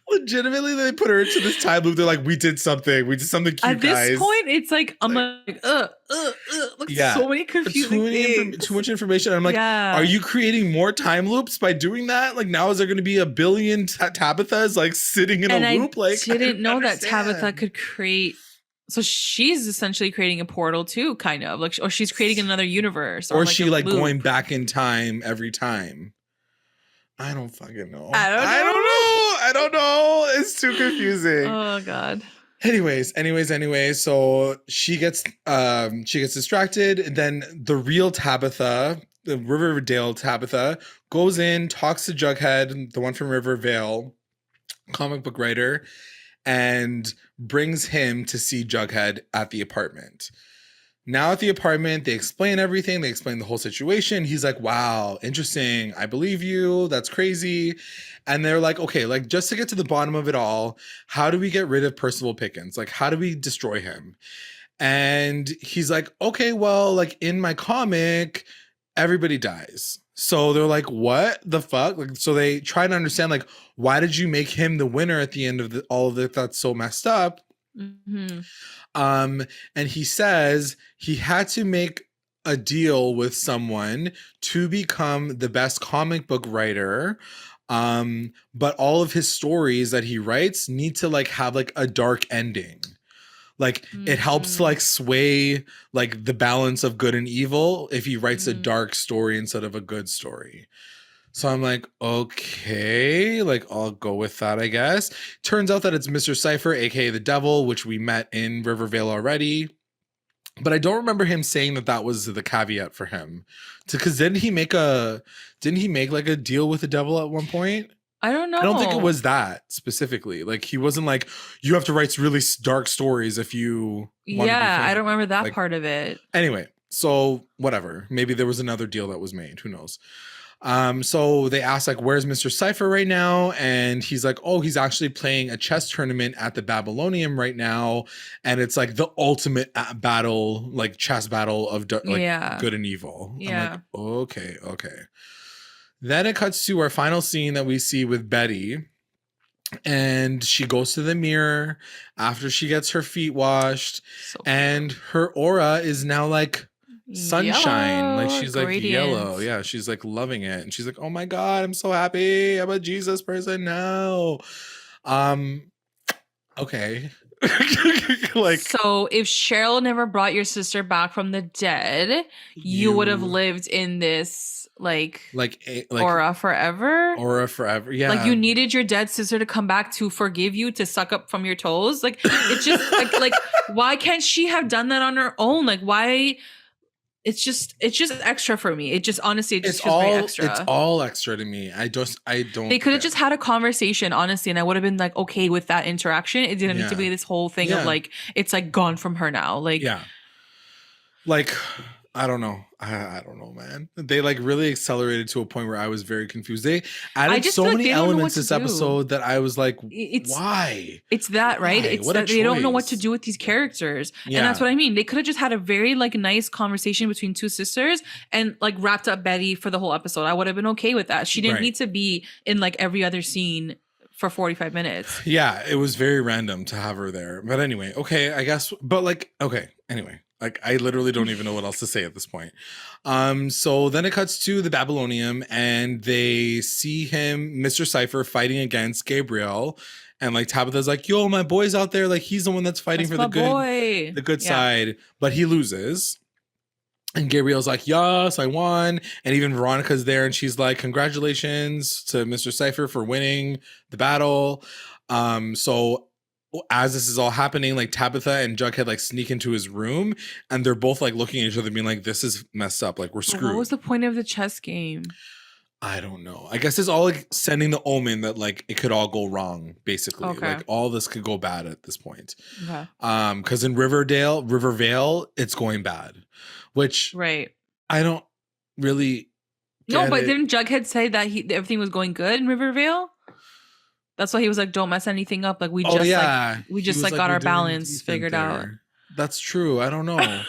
Legitimately, they put her into this time loop. They're like, we did something cute, At this point, it's like, I'm like, so many confusing things. Too much information. I'm like, are you creating more time loops by doing that? Like, now is there going to be a billion Tabithas like sitting in a loop? Like, I didn't know that Tabitha could create. So she's essentially creating a portal too, kind of like, or she's creating another universe, or like she like going back in time every time. I don't fucking know. I don't know. It's too confusing. Oh God. Anyways, so she gets distracted, and then the real Tabitha, the Riverdale Tabitha, goes in, talks to Jughead, the one from Riverdale, comic book writer, and brings him to see Jughead at the apartment. Now at the apartment, they explain everything. They explain the whole situation. He's like, wow, interesting. I believe you. That's crazy. And they're like, okay, like just to get to the bottom of it all, how do we get rid of Percival Pickens? Like, how do we destroy him? And he's like, okay, well, like in my comic, everybody dies. So they're like, what the fuck? Like, so they try to understand, like, why did you make him the winner at the end of all of it? That's so messed up. Mm-hmm. And he says he had to make a deal with someone to become the best comic book writer. But all of his stories that he writes need to like have like a dark ending. Like it helps to like sway like the balance of good and evil if he writes a dark story instead of a good story. So I'm like, okay, like I'll go with that, I guess. Turns out that it's Mr. Cipher, aka the devil, which we met in Riverdale already. But I don't remember him saying that was the caveat for him. Because didn't he make like a deal with the devil at one point? I don't know. I don't think it was that specifically. Like he wasn't like, you have to write really dark stories if you want to be famous. I don't remember that part of it. Anyway, so whatever. Maybe there was another deal that was made. Who knows? So they asked like, where's Mr. Cipher right now? And he's like, oh, he's actually playing a chess tournament at the Babylonium right now. And it's like the ultimate battle, like chess battle of good and evil. Yeah. I'm like, okay. Then it cuts to our final scene that we see with Betty. And she goes to the mirror after she gets her feet washed. And her aura is now like sunshine, like she's like yellow. Yeah, she's like loving it, and she's like, oh my god, I'm so happy, I'm a Jesus person now. Okay, Like, so if Cheryl never brought your sister back from the dead, you would have lived in this like aura forever. Aura forever. Yeah. Like you needed your dead sister to come back to forgive you, to suck up from your toes. Like it's just like why can't she have done that on her own? Like why? It's just extra for me. It just honestly, it just feels very extra. It's all extra to me. I don't. They could have just had a conversation, honestly, and I would have been like okay with that interaction. It didn't need to be this whole thing of like it's like gone from her now. Like like I don't know. I don't know, man. They like really accelerated to a point where I was very confused. They added so many elements this episode that I was like, why? It's that, right? It's that they don't know what to do with these characters. And that's what I mean. They could have just had a very like nice conversation between two sisters and like wrapped up Betty for the whole episode. I would have been okay with that. She didn't need to be in like every other scene for 45 minutes. Yeah, it was very random to have her there. But anyway, okay, I guess. But like, okay, anyway. Like, I literally don't even know what else to say at this point. So then it cuts to the Babylonium and they see him, Mr. Cipher, fighting against Gabriel. And like Tabitha's like, yo, my boy's out there. Like, he's the one that's fighting for the good side. But he loses. And Gabriel's like, yes, I won. And even Veronica's there and she's like, congratulations to Mr. Cipher for winning the battle. So as this is all happening, like Tabitha and Jughead like sneak into his room and they're both like looking at each other being like, this is messed up. Like we're screwed. What was the point of the chess game? I don't know. I guess it's all like sending the omen that like it could all go wrong, basically. Okay. Like all this could go bad at this point. Okay. Because in Rivervale, it's going bad. Which I don't really didn't Jughead say that everything was going good in Rivervale? That's why he was like, don't mess anything up. Like we just got our balance figured out. That's true. I don't know.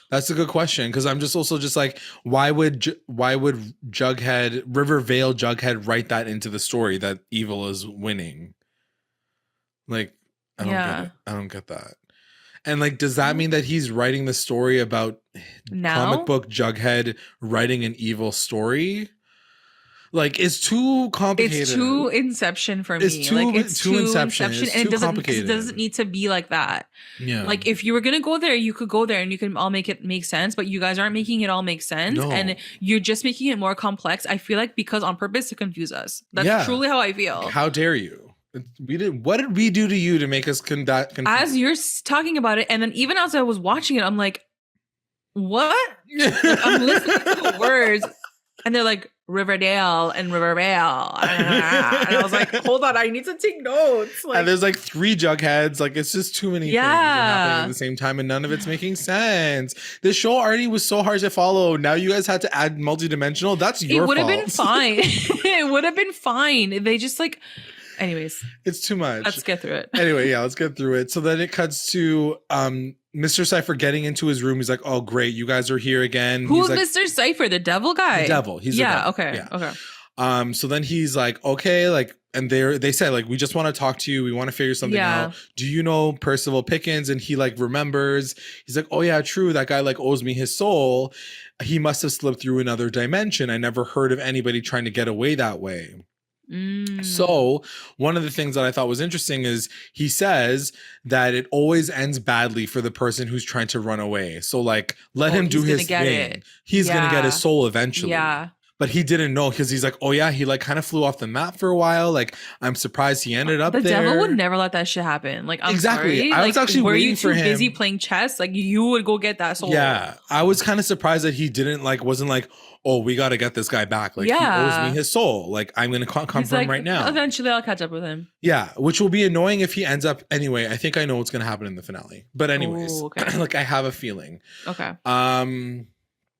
That's a good question. Cause I'm just also just like, why would Rivervale Jughead write that into the story that evil is winning? Like, I don't get it. I don't get that. And like, does that mean that he's writing the story about comic book Jughead writing an evil story? Like, it's too complicated. It's too Inception for me. It's too Inception. And it doesn't need to be like that. Yeah. Like, if you were going to go there, you could go there and you can all make it make sense. But you guys aren't making it all make sense. No. And you're just making it more complex. I feel like because on purpose to confuse us. That's truly how I feel. How dare you? What did we do to you to make us confused? As you're talking about it, and then even as I was watching it, I'm like, what? Like, I'm listening to the words. And they're like, Riverdale and Rivervale. And I was like, hold on, I need to take notes. Like, and there's like 3 Jugheads. Like, it's just too many things happening at the same time and none of it's making sense. This show already was so hard to follow. Now you guys had to add multidimensional. That's your fault. It would have been fine. It would have been fine. They just like... Anyways. It's too much. Let's get through it. Anyway, let's get through it. So then it cuts to Mr. Cipher getting into his room. He's like, oh, great. You guys are here again. Who's like, Mr. Cipher? The devil guy? The devil. He's the devil. Okay. Okay. So then he's like, okay, like, and they said, like, we just want to talk to you. We want to figure something out. Do you know Percival Pickens? And he like remembers. He's like, oh yeah, true. That guy like owes me his soul. He must have slipped through another dimension. I never heard of anybody trying to get away that way. So one of the things that I thought was interesting is he says that it always ends badly for the person who's trying to run away. So like, let him do his thing. He's going to get his soul eventually. Yeah. But he didn't know because he's like, oh yeah, he like kind of flew off the map for a while. Like, I'm surprised he ended up there. The devil would never let that shit happen. Like, I'm sorry. I was actually waiting for him. Were you too busy playing chess? Like, you would go get that soul. Yeah. I was kind of surprised that he didn't like, wasn't like, oh, we got to get this guy back. Like, he owes me his soul. Like, I'm going to confirm like, right now. Eventually, I'll catch up with him. Yeah, which will be annoying if he ends up... Anyway, I think I know what's going to happen in the finale. But anyways, like, I have a feeling. Okay.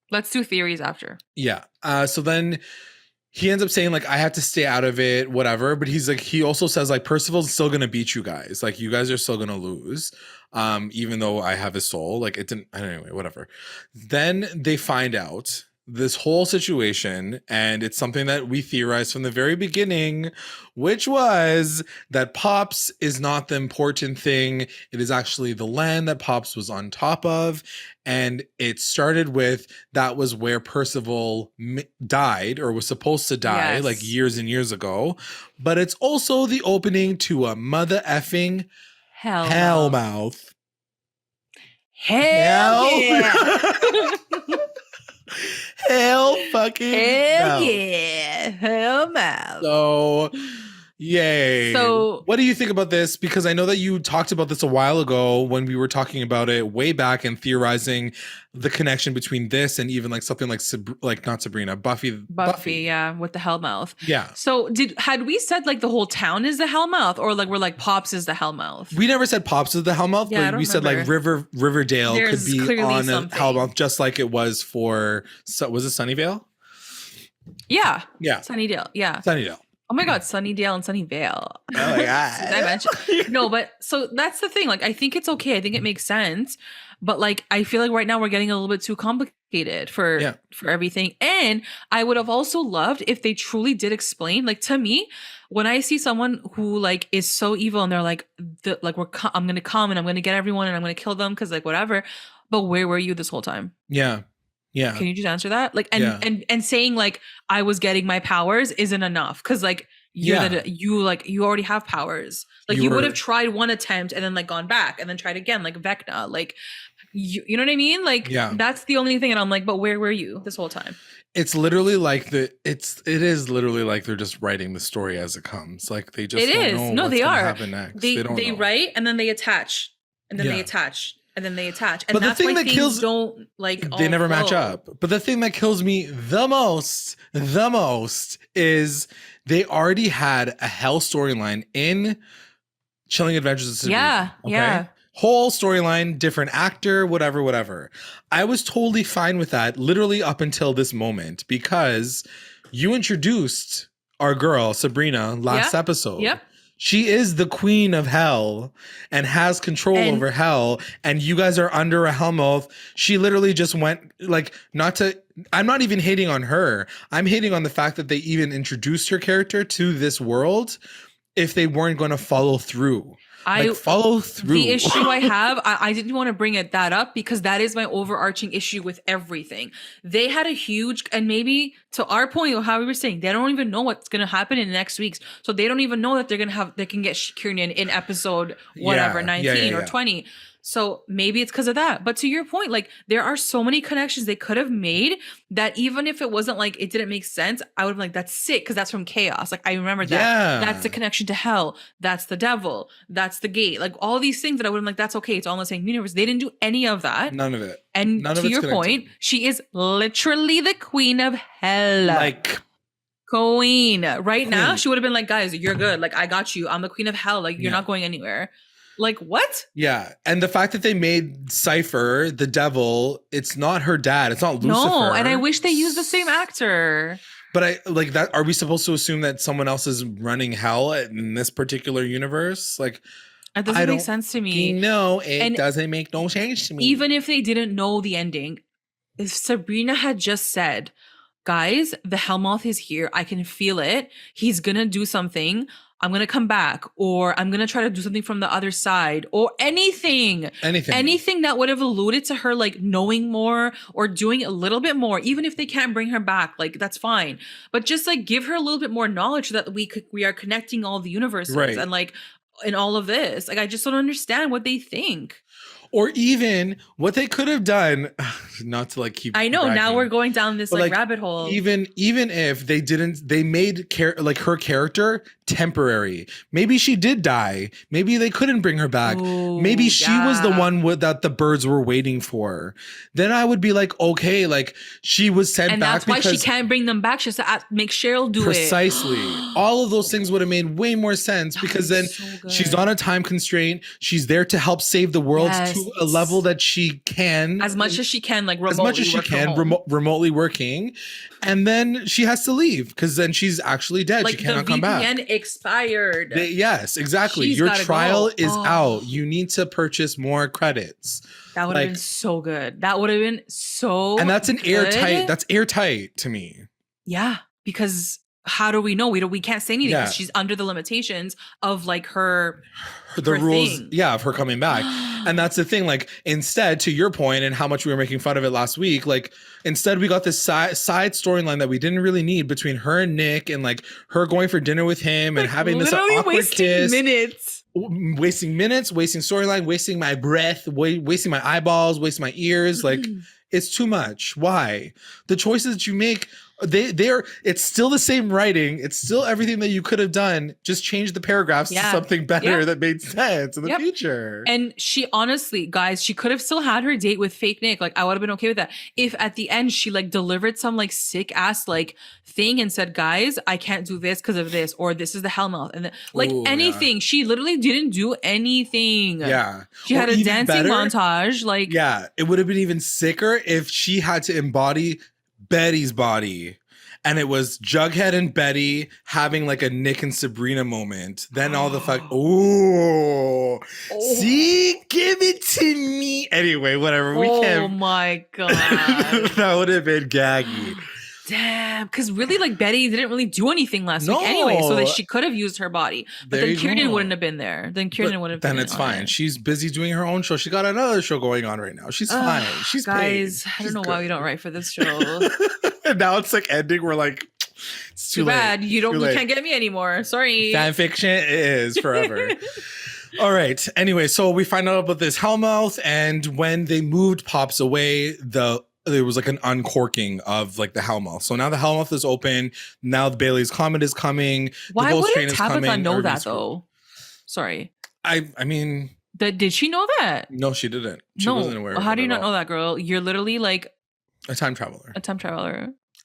Let's do theories after. Yeah. So then... He ends up saying, like, I have to stay out of it, whatever. But he's like, he also says, like, Percival's still going to beat you guys. Like, you guys are still going to lose. Even though I have his soul. Like, it didn't, anyway, whatever. Then they find out this whole situation, and it's something that we theorized from the very beginning, which was that Pops is not the important thing. It is actually the land that Pops was on top of. And it started with, that was where Percival died or was supposed to die, like years and years ago. But it's also the opening to a mother effing Hellmouth. Hell yeah. Hell fucking Hell mouth. yeah. Hellmouth. So, yay. So, what do you think about this? Because I know that you talked about this a while ago when we were talking about it way back and theorizing the connection between this and even like something like not Sabrina, Buffy, yeah, with the Hellmouth. Yeah. So had we said like the whole town is the Hellmouth, or like we're like Pops is the Hellmouth? We never said Pops is the Hellmouth, Yeah, but we said like Riverdale There's could be on something. a Hellmouth, just like it was for was it Sunnyvale? Yeah. Yeah. Sunnydale. Yeah. Sunnydale. Oh my God, Sunnydale and Sunnyvale. Oh my God. Did I mention? No, but so that's the thing. Like, I think it's okay. I think it makes sense. But like, I feel like right now we're getting a little bit too complicated for everything. And I would have also loved if they truly did explain. Like, to me, when I see someone who like is so evil and they're like, I'm gonna come and I'm gonna get everyone and I'm gonna kill them because like whatever. But where were you this whole time? Yeah. Yeah. Can you just answer that? Like, and saying like I was getting my powers isn't enough because like you already have powers. Like you would have tried one attempt and then like gone back and then tried again, like Vecna. Like you know what I mean? Like that's the only thing. And I'm like, but where were you this whole time? It's literally like it is literally like they're just writing the story as it comes. Like they just don't know what's gonna happen next. They write and then they attach and then they attach. And then they attach. And but that's the thing why that things don't like they never match up. But the thing that kills me the most is they already had a hell storyline in Chilling Adventures of Sabrina. Yeah. Whole storyline, different actor, whatever. I was totally fine with that, literally up until this moment, because you introduced our girl, Sabrina, last episode. Yep. She is the queen of hell and has control over hell. And you guys are under a Hellmouth. She literally just went like, I'm not even hating on her. I'm hating on the fact that they even introduced her character to this world if they weren't going to follow through. Follow through. The issue I have, I didn't want to bring that up because that is my overarching issue with everything. They had a huge, and maybe to our point of how we were saying, they don't even know what's going to happen in the next weeks. So they don't even know that they can get Kiernan in episode 19 or 20. So maybe it's because of that. But to your point, like there are so many connections they could have made that even if it wasn't like it didn't make sense, I would have been like, that's sick because that's from chaos. Like I remember that. Yeah. That's the connection to hell. That's the devil. That's the gate. Like all these things that I would have been like, that's okay. It's all in the same universe. They didn't do any of that. None of it. And to your point, she is literally the queen of hell. Like queen. Right now, she would have been like, guys, you're good. Like I got you. I'm the queen of hell. Like you're not going anywhere. Like what? Yeah. And the fact that they made Cipher the devil, it's not her dad. It's not Lucifer. No, and I wish they used the same actor. But I like that. Are we supposed to assume that someone else is running hell in this particular universe? Like, it doesn't make sense to me. No, it doesn't make no sense to me. Even if they didn't know the ending, if Sabrina had just said, guys, the Hellmouth is here. I can feel it. He's going to do something. I'm going to come back, or I'm going to try to do something from the other side, or anything that would have alluded to her, like knowing more or doing a little bit more, even if they can't bring her back, like that's fine. But just like give her a little bit more knowledge so that we are connecting all the universes and like in all of this. Like, I just don't understand what they think. Or even what they could have done, not to like keep. I know bragging, now we're going down this like rabbit hole. Even if they made her character temporary. Maybe she did die. Maybe they couldn't bring her back. Ooh, maybe she was the one that the birds were waiting for. Then I would be like, okay, like she was sent and back. And that's why she can't bring them back. She has to make Cheryl do precisely. All of those things would have made way more sense because then she's on a time constraint. She's there to help save the world to a level that she can. As much as she can, like remotely as much as she can, remotely working. And then she has to leave because then she's actually dead. Like she cannot come back. The VPN expired. Yes, exactly. Your trial is out. You need to purchase more credits. That would have been so good. That would have been so And that's airtight. That's airtight to me. Yeah, because how do we know? We can't say anything because she's under the limitations of like her rules thing. Of her coming back. And that's the thing, like instead, to your point and how much we were making fun of it last week, like instead we got this side storyline that we didn't really need between her and Nick and like her going for dinner with him and having this awkward kiss. Minutes. wasting minutes, wasting storyline, wasting my breath, wasting my eyeballs, wasting my ears. Like, it's too much. Why? The choices that you make, it's still the same writing. It's still everything that you could have done. Just change the paragraphs to something better that made sense in the future. And she honestly, guys, she could have still had her date with fake Nick. Like, I would have been okay with that. If at the end she like delivered some like sick ass like thing and said, guys, I can't do this because of this, or this is the hellmouth. And like anything. Yeah. She literally didn't do anything. Yeah. She had a dancing montage. Like, yeah, it would have been even sicker if she had to embody Betty's body, and it was Jughead and Betty having like a Nick and Sabrina moment. Then all the see, give it to me. Anyway, whatever. We can't. Oh my god, that would have been gaggy. Damn, because really, like, Betty didn't really do anything last week anyway, so that she could have used her body. But then Kieran wouldn't have been there. Then Kieran wouldn't have been there. Then it's fine. She's busy doing her own show. She got another show going on right now. She's fine. She's guys, paid. I don't know why we don't write for this show. And now it's like ending. We're like, it's too bad. late. You can't get me anymore. Sorry. Fan fiction is forever. All right. Anyway, so we find out about this hellmouth, and when they moved Pops away, there was like an uncorking of like the hellmouth. So now the hellmouth is open. Now the Bailey's Comet is coming. Why wouldn't Tabitha know that though? Sorry. I mean, did she know that? No, she didn't. She wasn't aware. How do you not know that, girl? You're literally like a time traveler.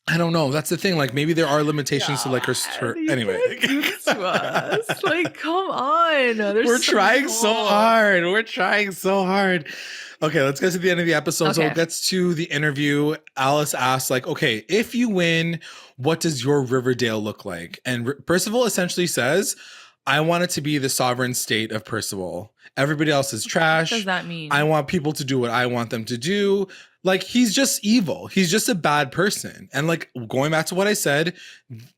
I don't know. That's the thing. Like, maybe there are limitations to like her anyway. Do this to us. Like, come on. We're trying so hard. Okay, let's get to the end of the episode. Okay. So it gets to the interview. Alice asks, like, okay, if you win, what does your Riverdale look like? And Percival essentially says, I want it to be the sovereign state of Percival. Everybody else is trash. What does that mean? I want people to do what I want them to do. Like, he's just evil. He's just a bad person. And like, going back to what I said,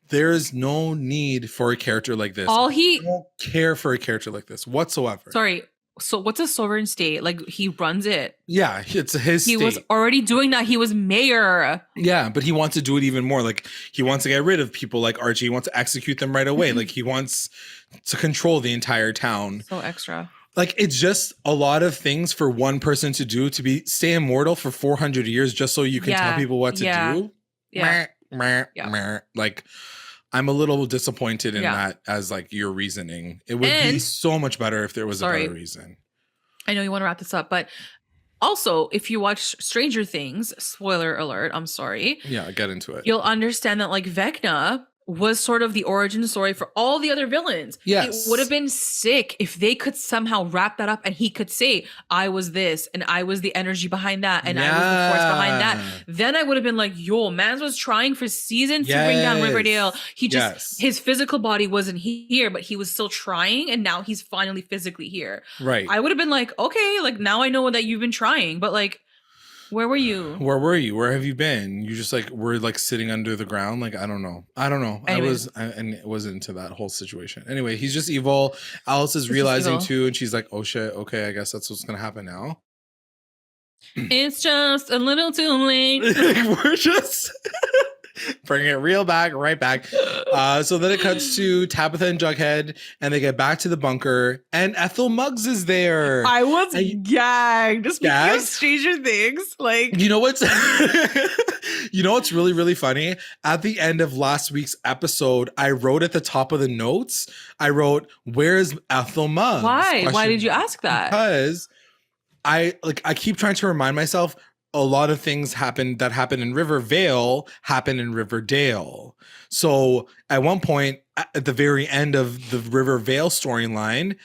there is no need for a character like this. I don't care for a character like this whatsoever. Sorry. So what's a sovereign state? Like, he runs it. Yeah, it's his state. He was already doing that. He was mayor. Yeah, but he wants to do it even more. Like, he wants to get rid of people like Archie. He wants to execute them right away. Like, he wants to control the entire town. So extra. Like, it's just a lot of things for one person to do, to stay immortal for 400 years just so you can tell people what to do. Yeah. Like, I'm a little disappointed in that as like your reasoning. It would be so much better if there was a better reason. I know you want to wrap this up, but also, if you watch Stranger Things, spoiler alert, I'm sorry. Yeah, get into it. You'll understand that like Vecna was sort of the origin story for all the other villains. Yes. It would have been sick if they could somehow wrap that up and he could say, I was this and I was the energy behind that and I was the force behind that. Then I would have been like, yo, Mans was trying for seasons to bring down Riverdale. He just, his physical body wasn't here, but he was still trying, and now he's finally physically here. Right. I would have been like, okay, like now I know that you've been trying, but like, where were you? Where have you been? You just like were like sitting under the ground. Like, I don't know. Anyway. And it was into that whole situation. Anyway, he's just evil. Alice is realizing too, and she's like, oh shit, okay, I guess that's what's gonna happen now. It's just a little too late. We're just bringing it right back. So then it cuts to Tabitha and Jughead, and they get back to the bunker, and Ethel Muggs is there. I was gagged. Speaking of Stranger Things, like, you know what's really, really funny? At the end of last week's episode, I wrote at the top of the notes, I wrote, "Where's Ethel Muggs?" Why? Why did you ask that? Because I keep trying to remind myself, a lot of things that happened in Riverdale happen in Riverdale. So at one point, at the very end of the Riverdale storyline,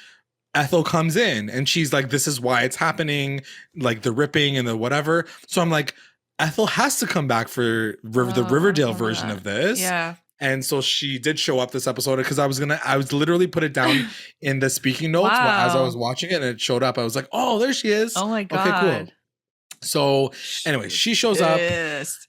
Ethel comes in and she's like, this is why it's happening, like the ripping and the whatever. So I'm like, Ethel has to come back for the Riverdale version of this. Yeah. And so she did show up this episode, because I was literally put it down in the speaking notes as I was watching it, and it showed up. I was like, oh, there she is. Oh my God. Okay, cool. So anyway, she shows up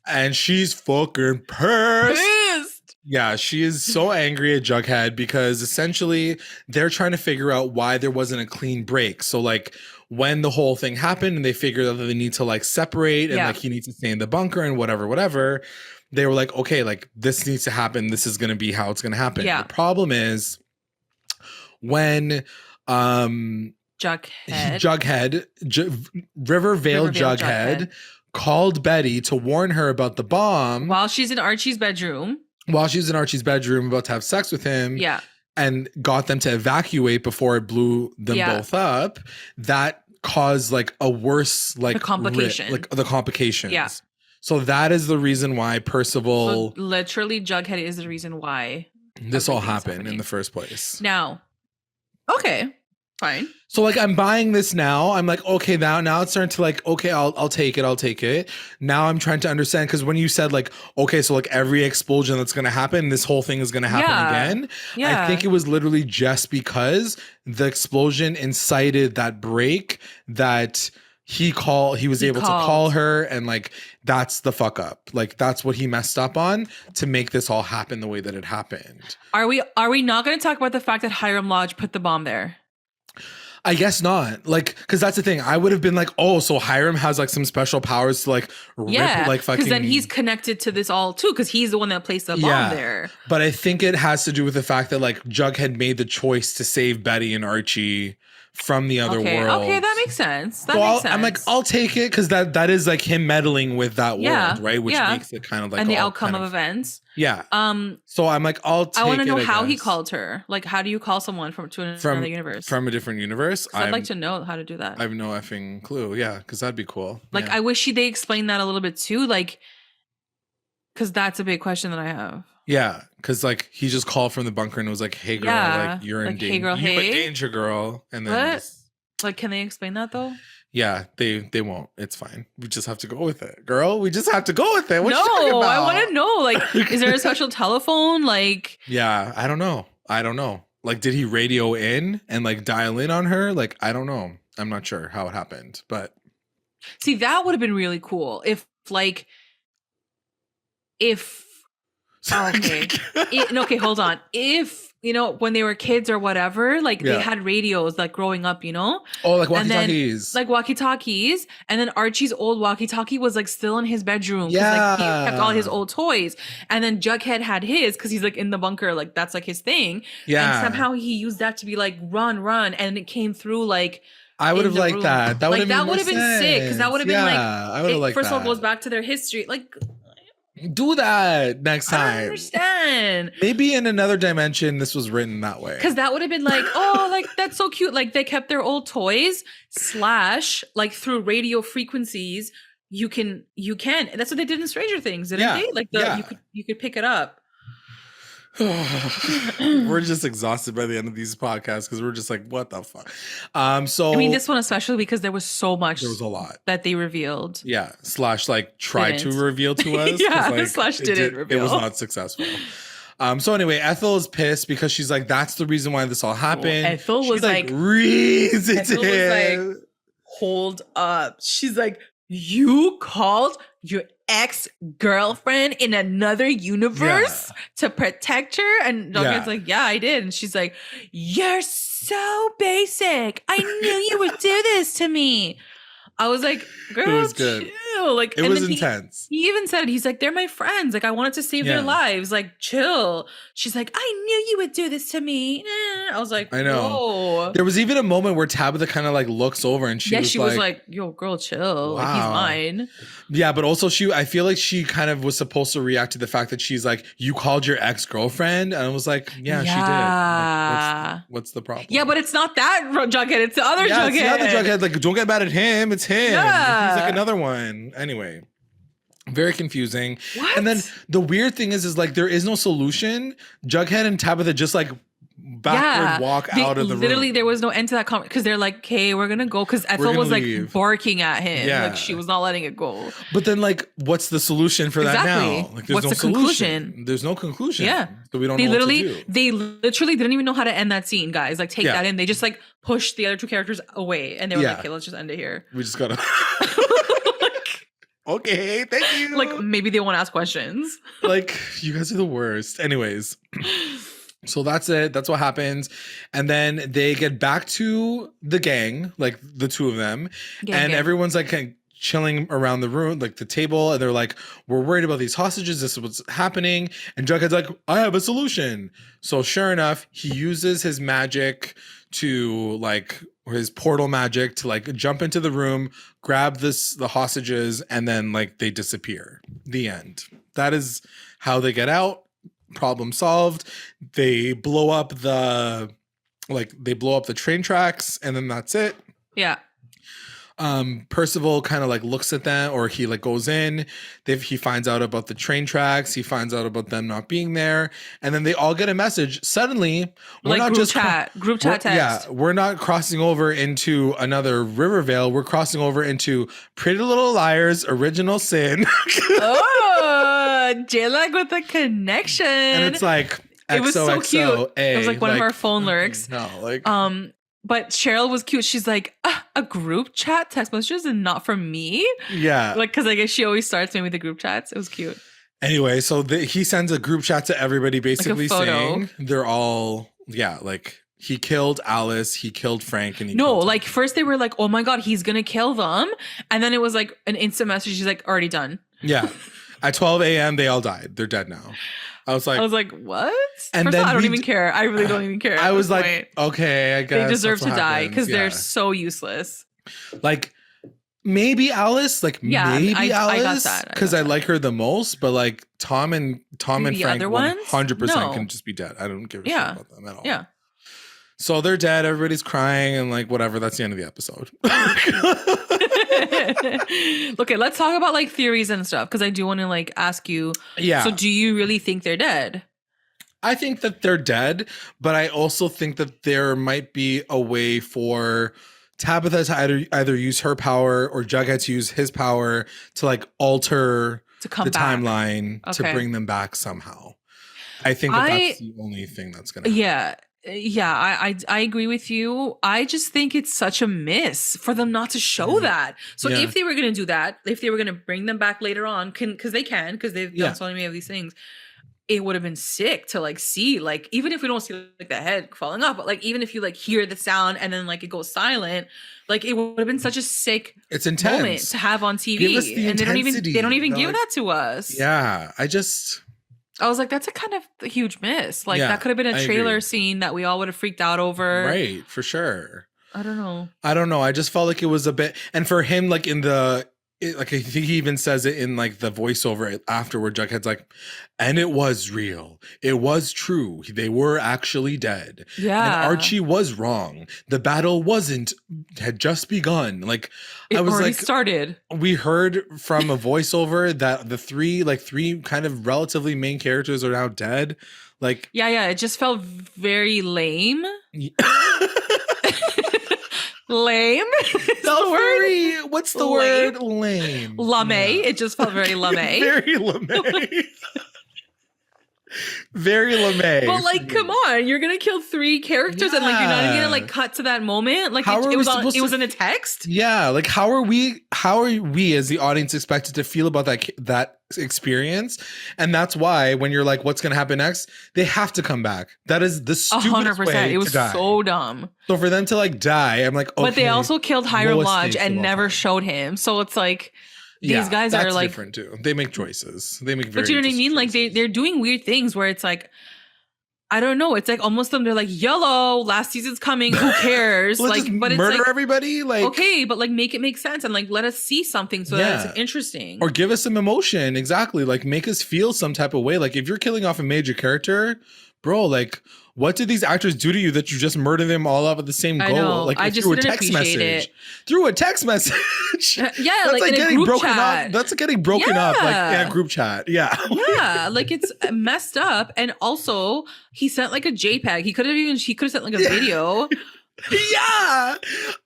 and she's fucking pissed. Yeah, she is so angry at Jughead because essentially they're trying to figure out why there wasn't a clean break. So like when the whole thing happened and they figured out that they need to like separate and like he needs to stay in the bunker and whatever, they were like, okay, like this needs to happen. This is going to be how it's going to happen. Yeah. The problem is when Jughead. Riverdale Jughead called Betty to warn her about the bomb while she's in Archie's bedroom about to have sex with him. Yeah. And got them to evacuate before it blew them both up. That caused like a worse like the complication. The complications. Yeah. So that is the reason why Percival. So literally, Jughead is the reason why this all happened in the first place. Now, okay, fine. So like I'm buying this now. I'm like, okay, now it's starting to like, okay, I'll take it. Now I'm trying to understand, because when you said like, okay, so like every explosion that's gonna happen, this whole thing is gonna happen again. Yeah. I think it was literally just because the explosion incited that break that he was able to call her, and like that's the fuck up. Like that's what he messed up on to make this all happen the way that it happened. Are we not gonna talk about the fact that Hiram Lodge put the bomb there? I guess not. Like, because that's the thing. I would have been like, oh, so Hiram has like some special powers to like rip like fucking. Because then he's connected to this all too, because he's the one that placed the bomb there. But I think it has to do with the fact that like Jughead made the choice to save Betty and Archie from the other world. Okay, that makes sense. Makes sense. I'm like, I'll take it, because that is like him meddling with that world, right? Which makes it kind of like, and the outcome of events. Yeah. So I'm like, I'll take it. I want to know how he called her. Like, how do you call someone from another universe? From a different universe? I'd like to know how to do that. I have no effing clue. Yeah, because that'd be cool. Like, I wish they explained that a little bit too. Like, because that's a big question that I have. Yeah, because like he just called from the bunker and was like, "Hey girl, like you're in danger. Hey girl, hey. You're in danger, girl." And then like, can they explain that though? Yeah, they won't. It's fine. We just have to go with it, girl. We just have to go with it. What no, you talking about? I want to know. Like, is there a special telephone? Like, yeah, I don't know. Like, did he radio in and like dial in on her? Like, I don't know. I'm not sure how it happened, but see, that would have been really cool if okay, hold on. If, when they were kids or whatever, like they had radios like growing up, Oh, like walkie-talkies. Like walkie-talkies. And then Archie's old walkie-talkie was like still in his bedroom. Yeah. Like, he kept all his old toys. And then Jughead had his, because he's like in the bunker, like that's like his thing. Yeah. And somehow he used that to be like, run. And it came through like, I would have liked that. That would have been sick. Because that would have been like, I would have liked first that. of all, goes back to their history. Like, do that next time. I don't understand. Maybe in another dimension, this was written that way. Because that would have been like, oh, like that's so cute. Like they kept their old toys / like through radio frequencies. You can. That's what they did in Stranger Things, didn't they? Like you could pick it up. We're just exhausted by the end of these podcasts because we're just like, what the fuck? So I mean, this one especially because there was so much. There was a lot that they revealed. Yeah, / like tried to reveal to us. / didn't reveal. It was not successful. So anyway, Ethel is pissed because she's like, that's the reason why this all happened. Ethel was like, hold up. She's like, you called your ex-girlfriend in another universe to protect her? And Jughead's like, yeah, I did. And she's like, you're so basic. I knew you would do this to me. I was like, girl, it was good. Chill. Like, it was intense. He even said it. He's like, they're my friends. Like, I wanted to save their lives. Like, chill. She's like, I knew you would do this to me. I was like, I know. Whoa. There was even a moment where Tabitha kind of like looks over and she was like, yo, girl, chill. Wow. Like, he's mine. Yeah, but also I feel like she kind of was supposed to react to the fact that she's like, you called your ex-girlfriend? And I was like, yeah. She did. Like, what's the problem? Yeah, but it's not that Jughead. It's the other Jughead. It's the other Jughead. Like, don't get mad at him. It's him. Yeah. He's like another one. Anyway. Very confusing. What? And then the weird thing is like there is no solution. Jughead and Tabitha just like backward walk out of the room. Literally, there was no end to that comment because they're like, "Okay, we're gonna go." Because Ethel was like barking at him, like she was not letting it go. But then, like, what's the solution for that now? Like, there's no conclusion. There's no conclusion. Yeah, so we don't know what to do. They literally didn't even know how to end that scene, guys. Like, take that in. They just like pushed the other two characters away, and they were like, "Okay, let's just end it here." We just gotta. Okay, thank you. Like, maybe they won't ask questions. Like, you guys are the worst. Anyways. So that's it. That's what happens. And then they get back to the gang, like the two of them. Everyone's like chilling around the room, like the table, and they're like, we're worried about these hostages. This is what's happening. And Jughead's like, I have a solution. So sure enough, he uses his magic to like, or his portal magic to like jump into the room, grab the hostages, and then like they disappear. The end. That is how they get out. Problem solved. They blow up the train tracks, and then that's it. Yeah. Percival kind of like looks at them, or he like goes in. He finds out about the train tracks. He finds out about them not being there, and then they all get a message. Suddenly, we're not just group chat text. Yeah, we're not crossing over into another Riverdale. We're crossing over into Pretty Little Liars: Original Sin. Oh, JLAG with the connection, and it's like it was so cute. It was like one of our phone lyrics. No, like But Cheryl was cute. She's like, a group chat text messages and not from me? Yeah. Like, because I guess she always starts me with the group chats. It was cute. Anyway, so he sends a group chat to everybody basically like saying they're all, like he killed Alice, he killed Frank, and he No, killed like first they were like, oh my God, he's going to kill them. And then it was like an instant message. She's like, already done. Yeah. At 12 a.m., they all died. They're dead now. I was like, what? And First then of all, I don't even care. I really don't even care. I was like, okay, I guess they deserve to die because yeah. they're so useless. Like maybe Alice, maybe Alice, I got that. Because I like her the most. But like Tom and Frank, 100% can just be dead. I don't give a shit about them at all. Yeah. So they're dead. Everybody's crying and like whatever. That's the end of the episode. Okay, let's talk about like theories and stuff because I do want to like ask you. Yeah. So do you really think they're dead? I think that they're dead, but I also think that there might be a way for Tabitha to either use her power or Jughead to use his power to like alter the timeline to bring them back somehow. I think that's the only thing that's gonna happen. Yeah, I agree with you. I just think it's such a miss for them not to show that. So if they were going to do that, if they were going to bring them back later on, because they've done so many of these things, it would have been sick to like see, like, even if we don't see like the head falling off, but like even if you like hear the sound and then like it goes silent, like it would have been such a sick moment to have on TV. Give us the intensity. They don't even give that to us. Yeah, I was like, that's a kind of huge miss. Like that could have been a trailer scene that we all would have freaked out over. Right, for sure. I don't know. I just felt like it was a bit, and for him, like like I think he even says it in like the voiceover afterward. Jughead's like, and it was real. It was true. They were actually dead. Yeah. And Archie was wrong. The battle had just begun. Like it was already like started. We heard from a voiceover that the three kind of relatively main characters are now dead. Like yeah. It just felt very lame. Lame? What's the word? Lame. Lame. Yeah. It just felt very lame. Very lame. Very lame. But like, come on, you're gonna kill 3 characters and like you're not even gonna like cut to that moment. Like it was in a text. Yeah, like how are we as the audience expected to feel about that experience? And that's why when you're like, what's gonna happen next? They have to come back. That is the stupidest 100%. way It was to die. So dumb. So for them to like die, I'm like, okay. But they also killed Hiram Lodge and never showed him. So it's like. These guys are like different too. They make choices. They make very. But you know what I mean? Like they're doing weird things where it's like, I don't know. It's like almost them. They're like, YOLO, last season's coming. Who cares? Like, but it's murder like, everybody. Like okay, but like make it make sense and like let us see something so that it's interesting. Or give us some emotion. Exactly. Like make us feel some type of way. Like if you're killing off a major character, bro, like what did these actors do to you that you just murder them all out with the same goal? I know. Like I just didn't appreciate it. Through a text message. Yeah, that's like in getting a group broken chat. up. That's getting broken up like in a group chat. Yeah. Yeah, like it's messed up. And also he sent like a JPEG. He could have sent like a video. Yeah,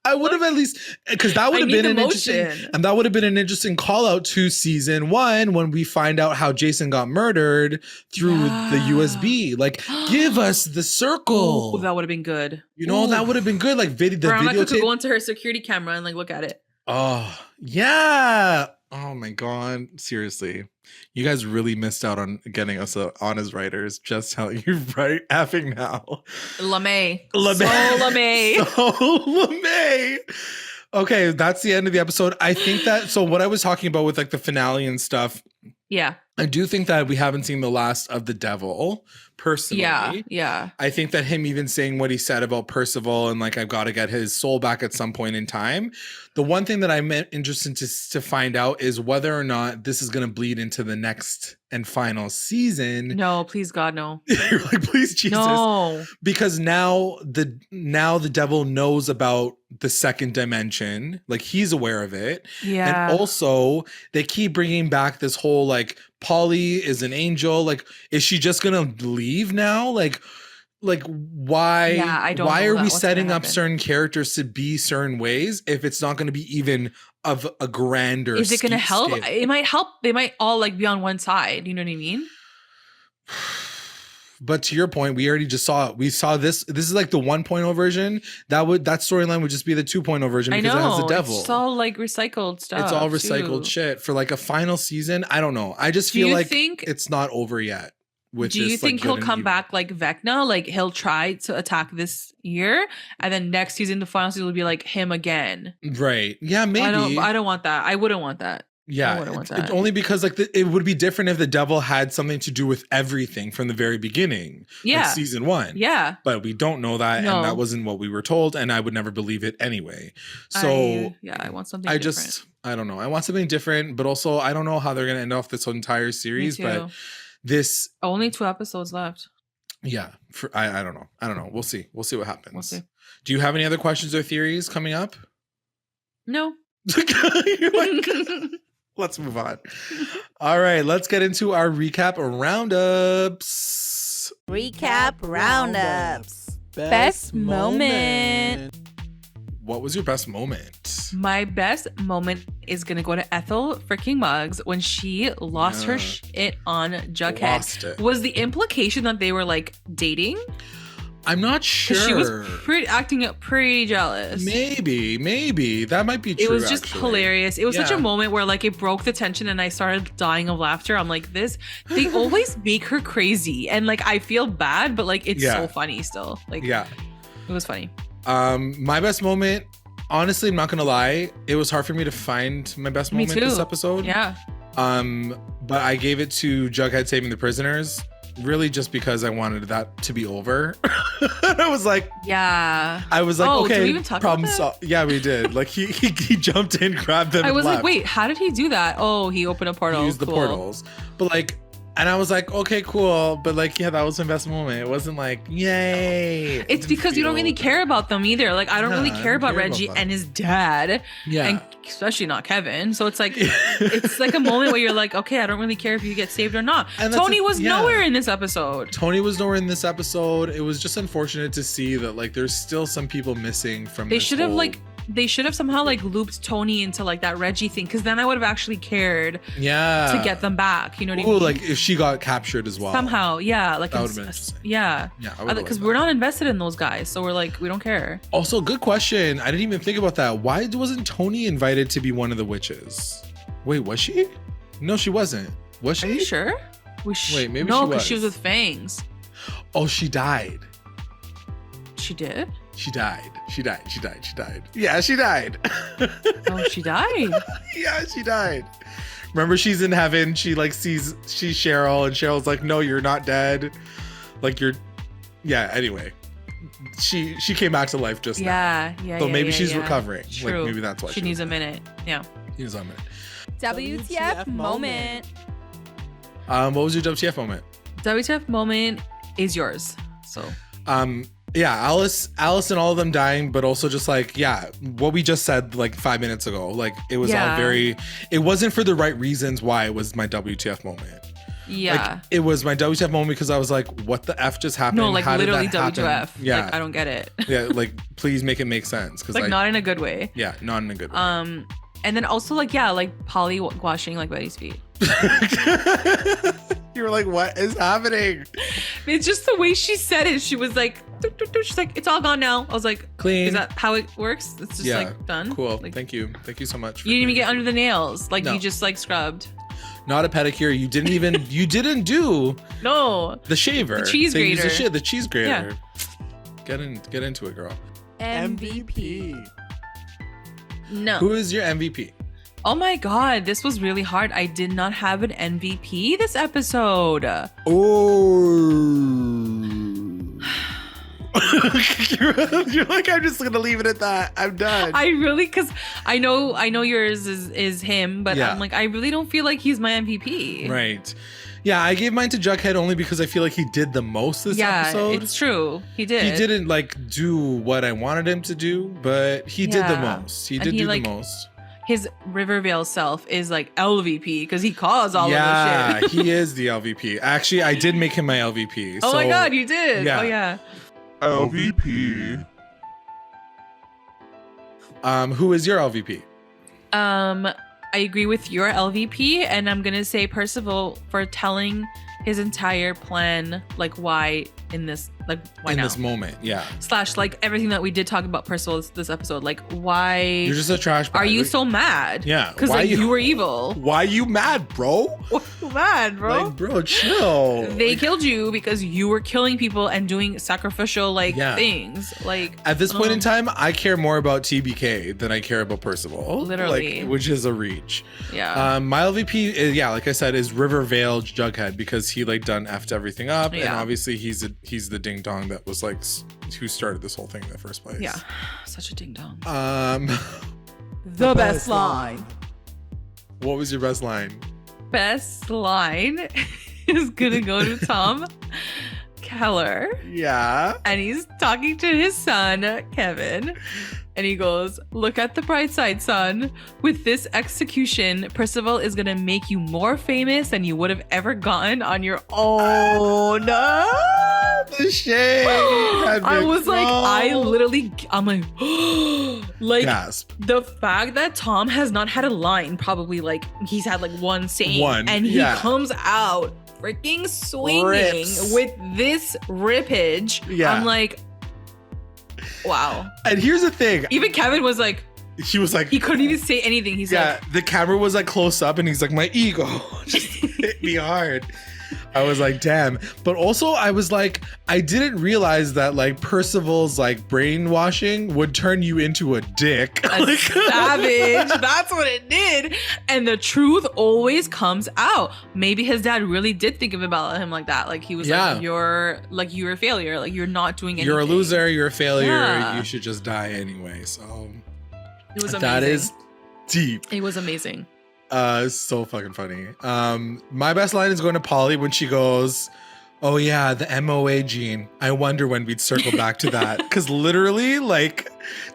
I would have at least, because that would have been an interesting call out to season 1 when we find out how Jason got murdered through the USB. Like, give us the circle. Oh, that would have been good. You know, that would have been good. Like Veronica could go into her security camera and like look at it. Oh yeah. Oh my God. Seriously. You guys really missed out on getting us on as writers. Just telling you right effing now. LeMay. So LeMay. Okay, that's the end of the episode. I think that, so what I was talking about with like the finale and stuff. Yeah. I do think that we haven't seen the last of the devil, personally. Yeah. I think that him even saying what he said about Percival and like, I've got to get his soul back at some point in time. The one thing that I'm interested to find out is whether or not this is going to bleed into the next and final season. No, please God, no. You're like, please Jesus. No. Because now the devil knows about the second dimension. Like he's aware of it. Yeah. And also they keep bringing back this whole like Polly is an angel. Like, is she just gonna leave now? Like why? Yeah, I don't. Why are we setting up certain characters to be certain ways if it's not going to be even of a grander? Is it going to help? Scale? It might help. They might all like be on one side. You know what I mean? But to your point, we already just saw it. We saw this. This is like the 1.0 version. That storyline would just be the 2.0 version because it has the devil. It's all like recycled stuff. It's all recycled shit for like a final season. I don't know. I just feel like it's not over yet. Do you think he'll come back like Vecna? Like he'll try to attack this year, and then next season, the final season will be like him again. Right? Yeah, maybe. I don't want that. I wouldn't want that. Yeah, only because like it would be different if the devil had something to do with everything from the very beginning. Yeah, like season 1. Yeah, but we don't know that, and that wasn't what we were told, and I would never believe it anyway. So I want something. I don't know. I want something different, but also I don't know how they're gonna end off this entire series. But this only 2 episodes left. Yeah, I don't know. I don't know. We'll see. We'll see what happens. We'll see. Do you have any other questions or theories coming up? No. You're like, let's move on. All right, let's get into our recap roundups. Recap roundups. Best moment. What was your best moment? My best moment is going to go to Ethel freaking Muggs when she lost her shit on Jughead. Was the implication that they were like dating? I'm not sure. She was acting pretty jealous. Maybe. That might be true. It was just hilarious. It was such a moment where like it broke the tension and I started dying of laughter. I'm like, they always make her crazy. And like, I feel bad, but like, it's so funny still. Like, it was funny. My best moment, honestly, I'm not going to lie. It was hard for me to find my best moment this episode. Yeah. But I gave it to Jughead saving the prisoners. Really just because I wanted that to be over. I was like, okay, did we even talk problem solved. Yeah, we did. Like he jumped in, grabbed them. I was like, wait, how did he do that? Oh, he opened a portal. He used the portals. But like, and I was like, okay, cool. But like, yeah, that was my best moment. It wasn't like, yay. It's because you don't really care about them either. Like, I don't really care about Reggie and his dad. Yeah. And especially not Kevin. So it's like, it's like a moment where you're like, okay, I don't really care if you get saved or not. Tony was nowhere in this episode. Tony was nowhere in this episode. It was just unfortunate to see that like, there's still some people missing from They should have somehow like looped Tony into like that Reggie thing, because then I would have actually cared to get them back. You know what I mean? Like if she got captured as well. Somehow, yeah. Like that would have been interesting. Yeah. Because we're not invested in those guys. So we're like, we don't care. Also, good question. I didn't even think about that. Why wasn't Tony invited to be one of the witches? Wait, was she? No, she wasn't. Was she? Are you sure? Wait, maybe no, because she was with Fangs. Oh, she died. She did? She died. Yeah, she died. Oh, she died? Yeah, she died. Remember, she's in heaven. She like sees Cheryl, and Cheryl's like, no, you're not dead. Like anyway. She came back to life just now. Yeah. So maybe she's recovering. True. Like maybe that's why she needs a minute. Yeah. She needs a minute. WTF moment. What was your WTF moment? WTF moment is yours. So yeah, Alice and all of them dying, but also just like, what we just said like 5 minutes ago. Like it was all it wasn't for the right reasons why it was my WTF moment. Yeah. Like, it was my WTF moment because I was like, what the F just happened? No, like how literally did that WTF. happen? Yeah. Like I don't get it. Yeah, like please make it make sense. Cause like not in a good way. Yeah, not in a good way. And then also like, like Polly washing like Betty's feet. You were like, what is happening? It's just the way she said it. She was like, she's like, it's all gone now. I was like, clean. Is that how it works? It's just like done. Cool. Like, thank you so much. You didn't even get under the nails. Like you just like scrubbed. Not a pedicure. You didn't even. You didn't do. No. The shaver. The cheese grater. The cheese grater. Yeah. Get into it, girl. MVP. No. Who is your MVP? Oh my God, this was really hard. I did not have an MVP this episode. Oh. You're like, I'm just gonna leave it at that. I'm done. I really, because I know yours is him, but I'm like, I really don't feel like he's my MVP. Right. Yeah, I gave mine to Jughead only because I feel like he did the most this episode. Yeah, it's true. He did. He didn't like do what I wanted him to do, but he did the most. He did do the most. His Riverdale self is like LVP because he caused all of this shit. Yeah, he is the LVP. Actually, I did make him my LVP. Oh my God, you did. Yeah. Oh yeah. LVP. Who is your LVP? I agree with your LVP, and I'm gonna say Percival for telling his entire plan, like why in this, like why in now? This moment, yeah. / like everything that we did talk about Percival this episode, like why you're just a trash bag. Are you so mad? Yeah, because like you were evil. Why you mad, bro? Why you mad, bro? Like, bro, chill. They killed you because you were killing people and doing sacrificial things. Like at this point in time, I care more about TBK than I care about Percival. Literally, like, which is a reach. Yeah. My LVP is like I said, is Riverdale Jughead because he like done effed everything up, and obviously he's the ding dong that was like who started this whole thing in the first place. Yeah, such a ding dong. The best line. What was your best line? Best line is gonna go to Tom Keller. Yeah. And he's talking to his son, Kevin. And he goes, look at the bright side, son. With this execution, Percival is going to make you more famous than you would have ever gotten on your own. The shade. I was like, I'm like, like gasp. The fact that Tom has not had a line, probably like he's had like one saying, and he comes out freaking swinging with this rippage. Yeah. I'm like, wow. And here's the thing. Even Kevin was like, he couldn't even say anything. He's like, the camera was like close up and he's like, my ego just hit me hard. I was like, damn. But also I was like, I didn't realize that like Percival's like brainwashing would turn you into a dick. A savage. That's what it did. And the truth always comes out. Maybe his dad really did think about him like that. Like he was like, you're a failure. Like you're not doing anything. You're a loser. You're a failure. Yeah. You should just die anyway. So it was amazing. That is deep. It was amazing. So fucking funny. My best line is going to Polly when she goes, oh yeah, the MOA gene. I wonder when we'd circle back to that. Because literally, like,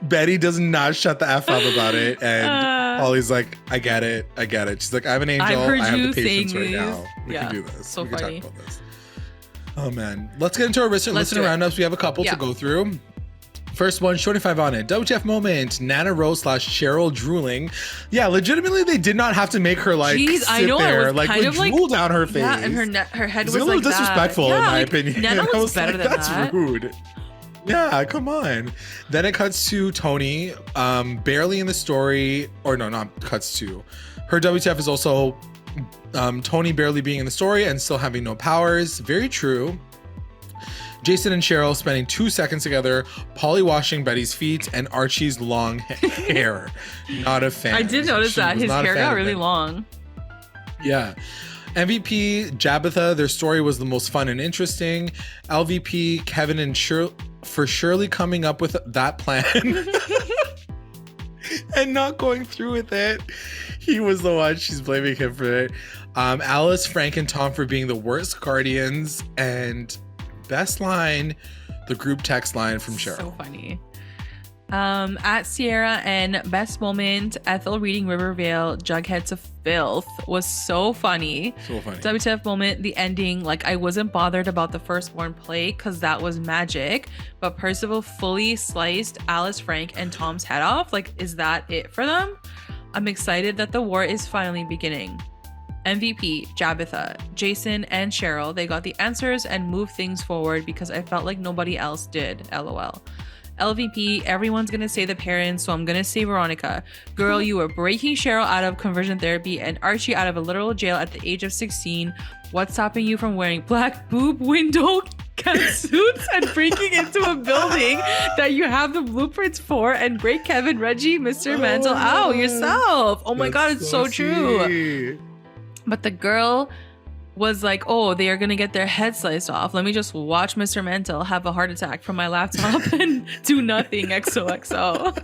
Betty does not shut the F up about it. And Polly's like, I get it. She's like, I'm an angel. I have the patience right now. We can do this. So we can funny. talk about this. Oh man. Let's get into our listener roundups. We have a couple to go through. First one, 25 on it. WTF moment. Nana Rose / Cheryl drooling. Yeah, legitimately, they did not have to make her like sit there, like with drool down her face. Yeah, and her head was a little like disrespectful in my opinion. Nana was better than that's that. rude. Yeah, come on. Then it cuts to Tony, barely in the story, or no, not cuts to. Her WTF is also Tony barely being in the story and still having no powers. Very true. Jason and Cheryl spending 2 seconds together, Polly washing Betty's feet, and Archie's long hair. Not a fan. I did notice that. His hair got really long. Yeah. MVP, Jabitha, their story was the most fun and interesting. LVP, Kevin and for Shirley coming up with that plan and not going through with it. He was the one. She's blaming him for it. Alice, Frank, and Tom for being the worst guardians. And best line, the group text line from Cheryl. So funny. At Sierra and best moment, Ethel reading Riverdale, Jughead to filth was so funny. So funny. WTF moment, the ending, like I wasn't bothered about the firstborn play because that was magic, but Percival fully sliced Alice, Frank, and Tom's head off. Like, is that it for them? I'm excited that the war is finally beginning. MVP, Jabitha, Jason, and Cheryl, they got the answers and moved things forward because I felt like nobody else did. LOL. LVP, everyone's gonna say the parents, so I'm gonna say Veronica. Girl, you were breaking Cheryl out of conversion therapy and Archie out of a literal jail at the age of 16. What's stopping you from wearing black boob window suits and breaking into a building that you have the blueprints for and break Kevin, Reggie, Mr. Mantle out yourself. Oh my God, it's so true. But the girl was like, oh, they are going to get their head sliced off. Let me just watch Mr. Mantle have a heart attack from my laptop and do nothing XOXO.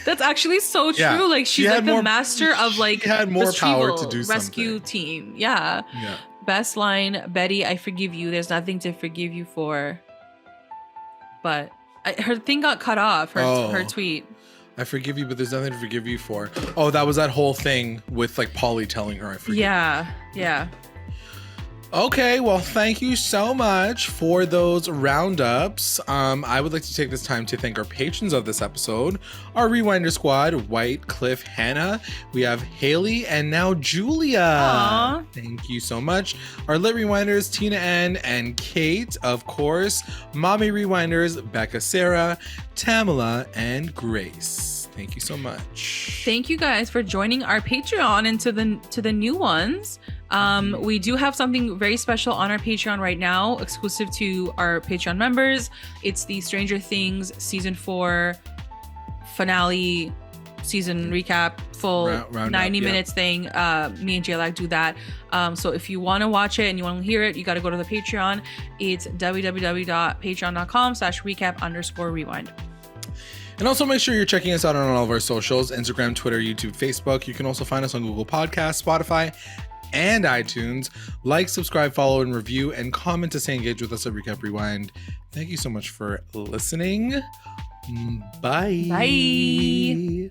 That's actually so true. Yeah. Like she's like the master of like she had more the power to do rescue something. team. Yeah. Best line, Betty, I forgive you. There's nothing to forgive you for. But her thing got cut off, her tweet. I forgive you, but there's nothing to forgive you for. Oh, that was that whole thing with like Polly telling her I forgive you. Yeah. Okay, well, thank you so much for those roundups. I would like to take this time to thank our patrons of this episode, our Rewinder squad, White, Cliff, Hannah. We have Haley and now Julia. Aww. Thank you so much. Our Lit Rewinders, Tina N and Kate, of course. Mommy Rewinders, Becca, Sarah, Tamala, and Grace. Thank you so much. Thank you guys for joining our Patreon and to the new ones. We do have something very special on our Patreon right now, exclusive to our Patreon members. It's the Stranger Things season 4 finale season recap, full round 90 up, minutes thing. Me and JLAG do that. So if you want to watch it and you want to hear it, you got to go to the Patreon. It's www.patreon.com/recap_rewind. And also make sure you're checking us out on all of our socials, Instagram, Twitter, YouTube, Facebook. You can also find us on Google Podcasts, Spotify, and iTunes. Like, subscribe, follow, and review, and comment to stay engaged with us at Recap Rewind. Thank you so much for listening. Bye. Bye.